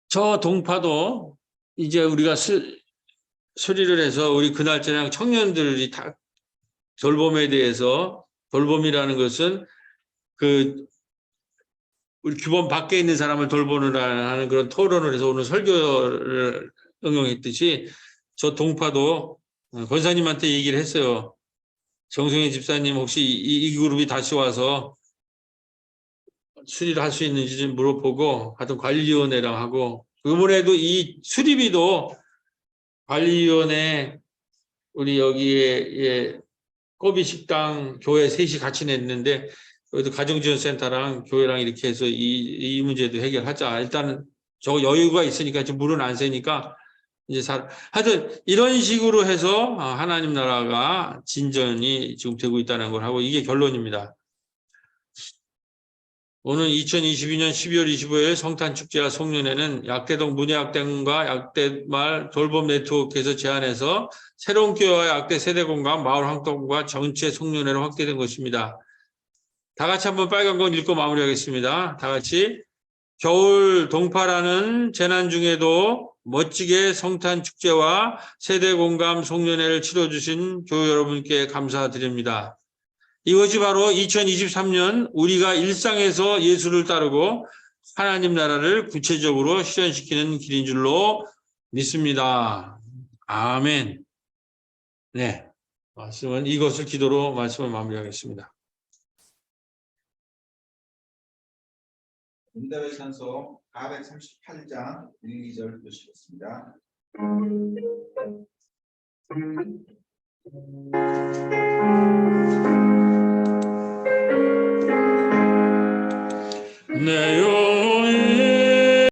저 동파도 이제 우리가 수리를 해서 우리 그날 저녁 청년들이 다 돌봄에 대해서 돌봄이라는 것은 우리 규범 밖에 있는 사람을 돌보느라 하는 그런 토론을 해서 오늘 설교를 응용했듯이 저 동파도 권사님한테 얘기를 했어요. 정성희 집사님 혹시 이 그룹이 다시 와서 수리를 할 수 있는지 좀 물어보고 하여튼 관리위원회랑 하고 이번에도 이 수리비도 관리위원회 우리 여기에 꼬비 식당 교회 셋이 같이 냈는데 여기도 가정지원센터랑 교회랑 이렇게 해서 이 문제도 해결하자. 일단은 저 여유가 있으니까 지금 물은 안 새니까 이제 하여튼 이런 식으로 해서 하나님 나라가 진전이 지금 되고 있다는 걸 하고 이게 결론입니다. 오늘 2022년 12월 25일 성탄축제와 송년회는 약대동 문예학당과 약대말 돌봄 네트워크에서 제안해서 새로운 교회와 약대 세대공감 마을 활동과 전체 송년회로 확대된 것입니다. 다 같이 한번 빨간 건 읽고 마무리하겠습니다. 다 같이. 겨울 동파라는 재난 중에도 멋지게 성탄축제와 세대공감 송년회를 치러주신 교회 여러분께 감사드립니다. 이것이 바로 2023년 우리가 일상에서 예수를 따르고 하나님 나라를 구체적으로 실현시키는 길인 줄로 믿습니다. 아멘. 네. 말씀은 이것을 기도로 말씀을 마무리하겠습니다. 응답의 찬송 438장 1, 2절 보시겠습니다.